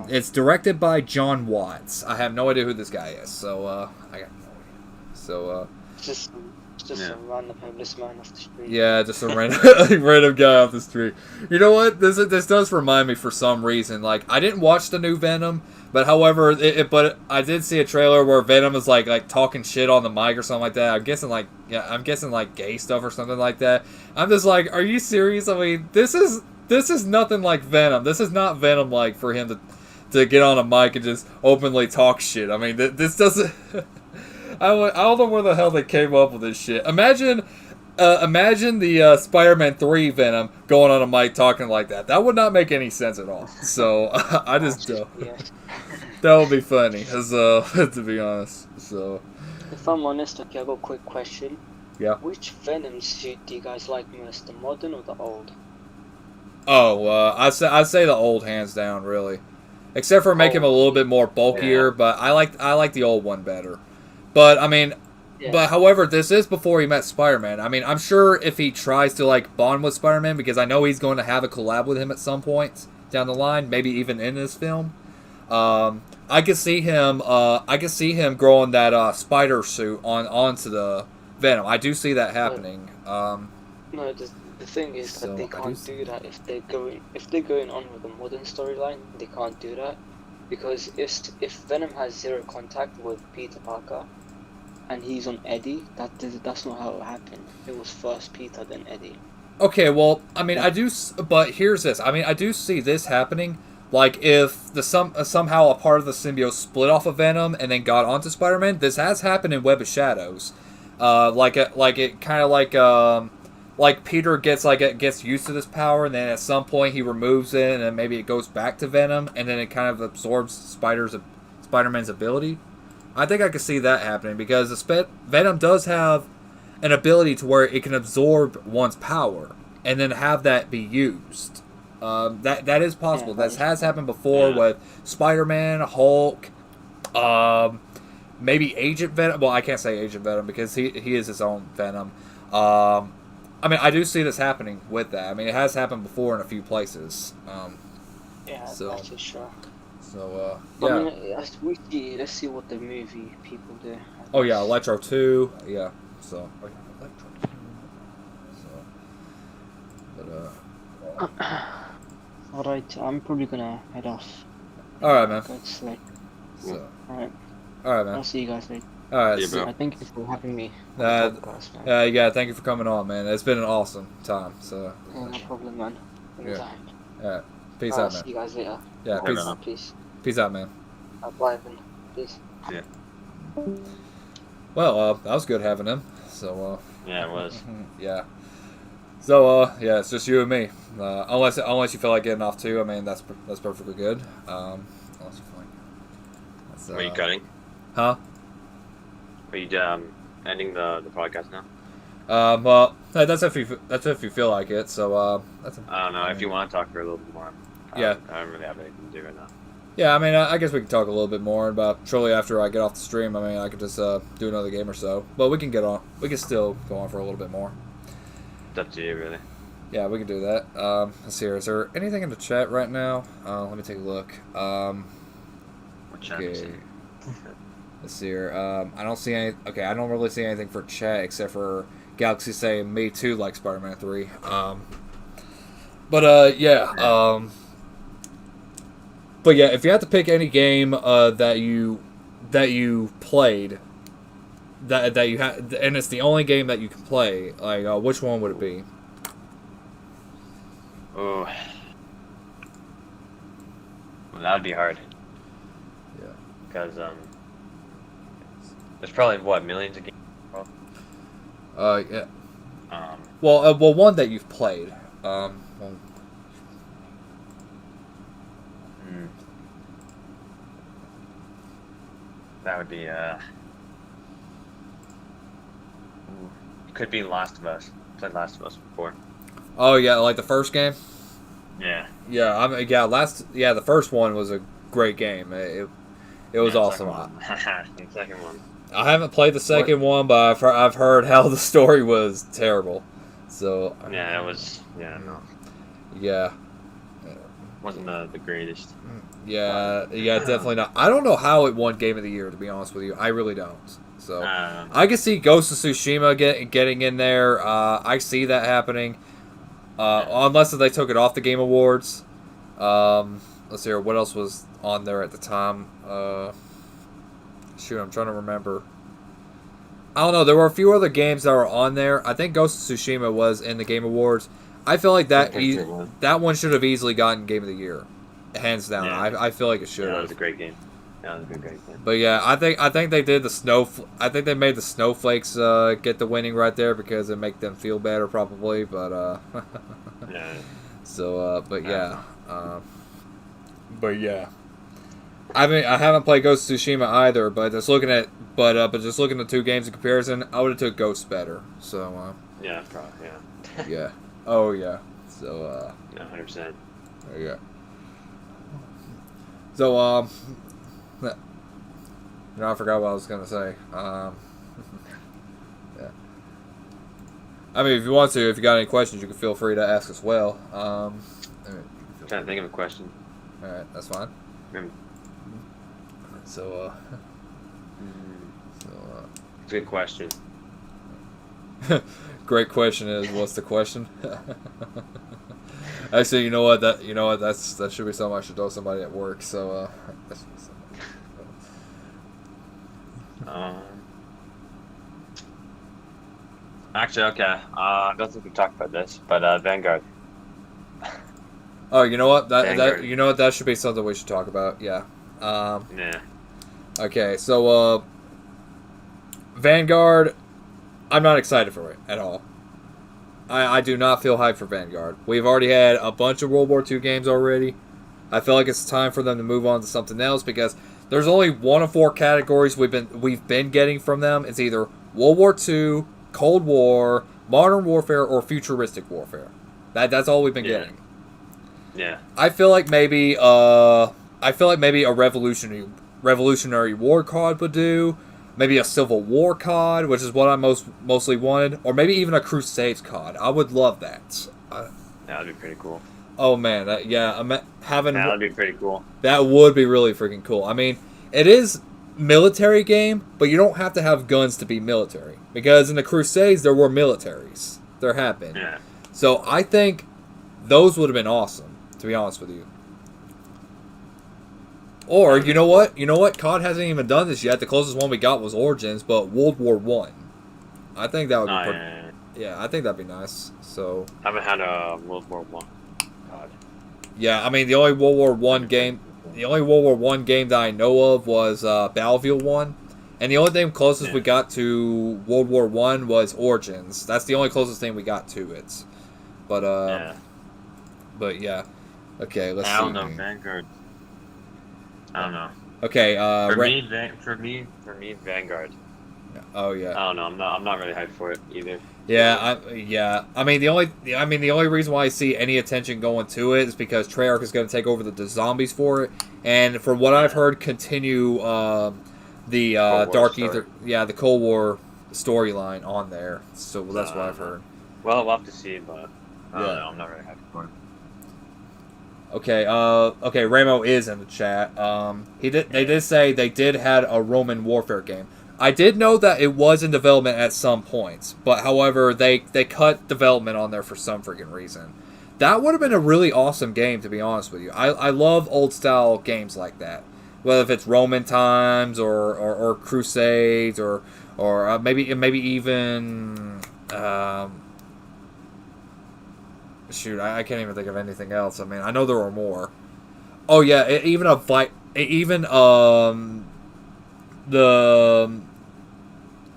It's directed by John Watts. I have no idea who this guy is, so I got no idea. So just some random homeless man off the street. Yeah, just a random guy off the street. You know what? This does remind me for some reason. Like, I didn't watch the new Venom, but however, but I did see a trailer where Venom is like talking shit on the mic or something like that. I'm guessing like gay stuff or something like that. I'm just like, are you serious? I mean, this is nothing like Venom. This is not Venom like for him to get on a mic and just openly talk shit. I mean, this doesn't. I don't know where the hell they came up with this shit. Imagine the Spider-Man 3 Venom going on a mic talking like that. That would not make any sense at all. So I just don't. That would be funny, to be honest. So. If I'm honest, okay, I've got a quick question. Yeah. Which Venom suit do you guys like most, the modern or the old? Oh, I'd say the old, hands down, really. Except for making him a little bit more bulkier, but I like the old one better. But I mean, but however, this is before he met Spider-Man. I mean, I'm sure if he tries to like bond with Spider-Man, because I know he's going to have a collab with him at some point down the line, maybe even in this film. I could see him. I could see him growing that spider suit onto the Venom. I do see that happening. No, the thing is that they can't do that if they're going on with the modern storyline. They can't do that because if Venom has zero contact with Peter Parker, and he's on Eddie, that's not how it happened. It was first Peter, then Eddie. Okay, well, I mean, but here's this. I mean, I do see this happening. Like, if somehow a part of the symbiote split off of Venom and then got onto Spider-Man, this has happened in Web of Shadows. Like Peter gets used to this power, and then at some point he removes it, and then maybe it goes back to Venom, and then it kind of absorbs Spider-Man's ability. I think I could see that happening because Venom does have an ability to where it can absorb one's power and then have that be used. That is possible. That has happened before with Spider-Man, Hulk, maybe Agent Venom. Well, I can't say Agent Venom because he is his own Venom. I mean, I do see this happening with that. I mean, it has happened before in a few places. That's for sure. So, yeah. I mean, let's see what the movie people do. Oh, yeah, Electro 2. Yeah, so. Oh, yeah, Electro 2. But, Alright, I'm probably gonna head off. Alright, man. It's late. So. Alright, man. I'll see you guys later. Alright, yeah, bro. Thank you for having me on the podcast, man. Yeah, thank you for coming on, man. It's been an awesome time. So. No problem, man. Anytime. Alright, peace out, man. See you guys later. Yeah, peace out, man. Bye, man. Peace. Yeah. Well, that was good having him. So. Yeah, it was. Yeah. So, yeah, it's just you and me. Unless you feel like getting off too, I mean, that's perfectly good. Unless you feel like... Are you cutting? Huh? Are you ending the podcast now? Well, that's if you feel like it. So, that's. I don't know. If you want to talk for a little bit more. Yeah. I don't really have anything to do right now. Yeah, I mean, I guess we can talk a little bit more about shortly after I get off the stream. I mean, I could just do another game or so, but we can get on. We can still go on for a little bit more. It's up to you, really. Yeah, we can do that. Let's see here. Is there anything in the chat right now? Let me take a look. What chat is it? Let's see here. I don't see any. Okay, I don't really see anything for chat except for Galaxy saying me too like Spider-Man 3. Yeah. But yeah, if you had to pick any game that you played, that you had, and it's the only game that you can play, like which one would it be? Oh, well, that would be hard. Yeah. Because there's probably millions of games. Yeah. Well, one that you've played. That would be could be Last of Us. Played Last of Us before. Oh yeah, like the first game. Yeah. Yeah, the first one was a great game. It was awesome. The second one. I haven't played the second one, but I've heard how the story was terrible. So. Yeah, it was. Yeah, no. Yeah. Wasn't the greatest. Yeah, definitely not. I don't know how it won Game of the Year, to be honest with you. I really don't. So I can see Ghost of Tsushima getting in there. I see that happening. Unless they took it off the Game Awards. Let's see here. What else was on there at the time? Shoot, I'm trying to remember. I don't know. There were a few other games that were on there. I think Ghost of Tsushima was in the Game Awards. I feel like that one should have easily gotten Game of the Year, hands down. Yeah. I feel like it should have. That was a great game. That was a great game. But yeah, I think they did I think they made the snowflakes get the winning right there because it make them feel better probably. But yeah. So but yeah. I mean, I haven't played Ghost of Tsushima either, but just looking at the two games in comparison, I would have took Ghost better. So yeah, probably yeah. Yeah. Oh yeah. So 100%. Yeah. So I forgot what I was gonna say. Yeah. I mean, if you got any questions, you can feel free to ask as well. I'm trying to think of a question. All right, that's fine. So, Good question. Great question is, what's the question? Actually, you know what? That should be something I should tell somebody at work. So, Actually, okay. I don't think we talked about this, but Vanguard. Oh, you know what? That should be something we should talk about. Yeah. Yeah. Okay, so Vanguard, I'm not excited for it at all. I do not feel hyped for Vanguard. We've already had a bunch of World War II games already. I feel like it's time for them to move on to something else because there's only one of 4 categories we've been getting from them. It's either World War II, Cold War, Modern Warfare, or Futuristic Warfare. That's all we've been getting. Yeah. I feel like maybe a Revolutionary War COD would do. Maybe a Civil War COD, which is what I mostly wanted, or maybe even a Crusades COD. I would love that. That'd be pretty cool. Oh man, that'd be pretty cool. That would be really freaking cool. I mean, it is military game, but you don't have to have guns to be military. Because in the Crusades, there were militaries. There have been. Yeah. So I think those would have been awesome, to be honest with you. Or, you know what? COD hasn't even done this yet. The closest one we got was Origins, but World War One. I think that would be yeah, I think that'd be nice. So I haven't had a World War One COD. Yeah, I mean the only World War One game that I know of was Battlefield 1. And the only thing closest we got to World War One was Origins. That's the only closest thing we got to it. But yeah. Okay, let's see. I don't know, Vanguard. I don't know. Okay, for me, Vanguard. Oh yeah. I don't know. I'm not really hyped for it either. Yeah, I mean the only reason why I see any attention going to it is because Treyarch is going to take over the zombies for it, and from what I've heard, continue the Dark Ether, the Cold War storyline on there. So that's what I've heard. Well, we'll have to see, but I don't know. I'm not really hyped for it. Okay, Ramo is in the chat. They did say they did had a Roman warfare game. I did know that it was in development at some points, but however, they cut development on there for some freaking reason. That would have been a really awesome game, to be honest with you. I love old style games like that, whether if it's Roman times or Crusades or maybe even. Shoot, I can't even think of anything else. I mean, I know there were more. Oh yeah,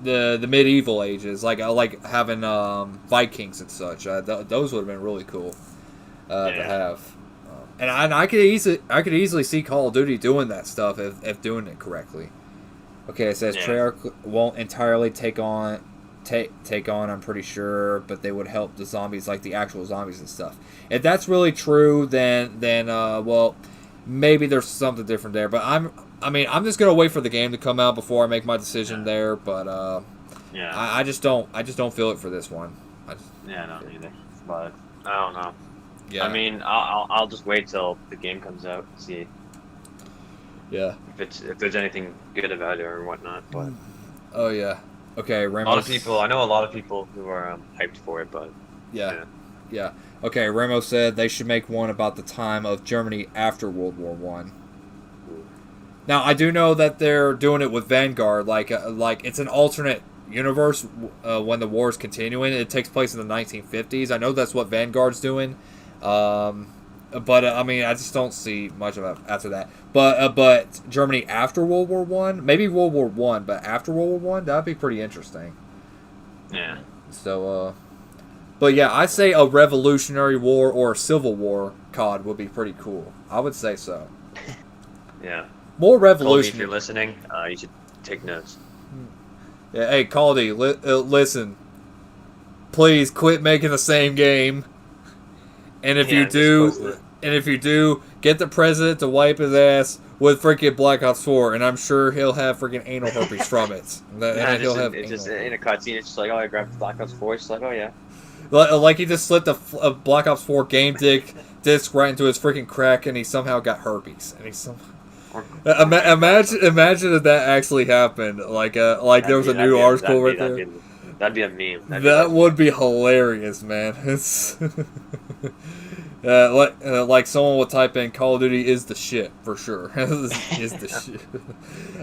the medieval ages, like having Vikings and such. Those would have been really cool to have. And I could easily see Call of Duty doing that stuff if doing it correctly. Okay, it says Treyarch won't entirely take on. I'm pretty sure, but they would help the zombies, like the actual zombies and stuff. If that's really true, then well, maybe there's something different there. But I'm just gonna wait for the game to come out before I make my decision there. But I just don't feel it for this one. No, neither. But I don't know. Yeah. I mean, I'll just wait till the game comes out and see. Yeah. If there's anything good about it or whatnot, but. Oh yeah. Okay, Ramos. I know a lot of people who are hyped for it, but yeah. Okay, Ramo said they should make one about the time of Germany after World War One. Now I do know that they're doing it with Vanguard, like it's an alternate universe when the war is continuing. It takes place in the 1950s. I know that's what Vanguard's doing, but I mean I just don't see much of it after that. But Germany after World War One, maybe World War One, but after World War One, that'd be pretty interesting. Yeah. So, but yeah, I say a Revolutionary War or a Civil War COD would be pretty cool. I would say so. Yeah. More revolution. If you're listening, you should take notes. Yeah. Hey, Caldy, listen. Please quit making the same game. And if you do, get the president to wipe his ass with freaking Black Ops 4, and I'm sure he'll have freaking anal herpes from it. It's just in a cutscene. It's just like, oh, I grabbed Black Ops 4. It's just like, oh yeah. Like he just slipped a Black Ops 4 game disc right into his freaking crack, and he somehow got herpes. And Imagine if that actually happened. Like there was a new article right there. That'd be a meme. That would be hilarious, man. It's like someone would type in "Call of Duty is the shit" for sure. Is the shit.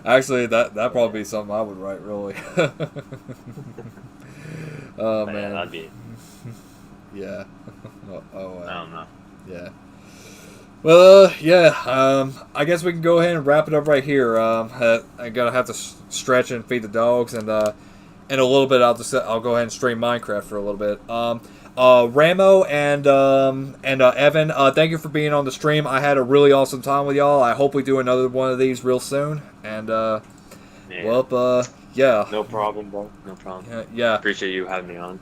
Actually, that'd probably be something I would write. Really. Oh man. That'd be. Yeah. I don't know. Yeah. Well, yeah. I guess we can go ahead and wrap it up right here. I gotta have to stretch and feed the dogs, and in a little bit, I'll go ahead and stream Minecraft for a little bit. Ramo and Evan, thank you for being on the stream. I had a really awesome time with y'all. I hope we do another one of these real soon. And yeah. No problem, bro. No problem. Yeah. Appreciate you having me on.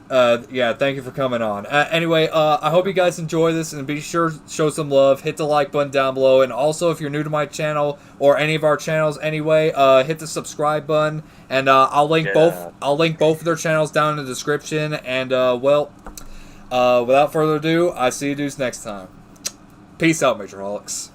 Yeah, thank you for coming on. Anyway, I hope you guys enjoy this, and be sure to show some love. Hit the like button down below, and also if you're new to my channel or any of our channels anyway, hit the subscribe button, and I'll link both. I'll link both of their channels down in the description. And without further ado, I see you dudes next time. Peace out, Matriholics.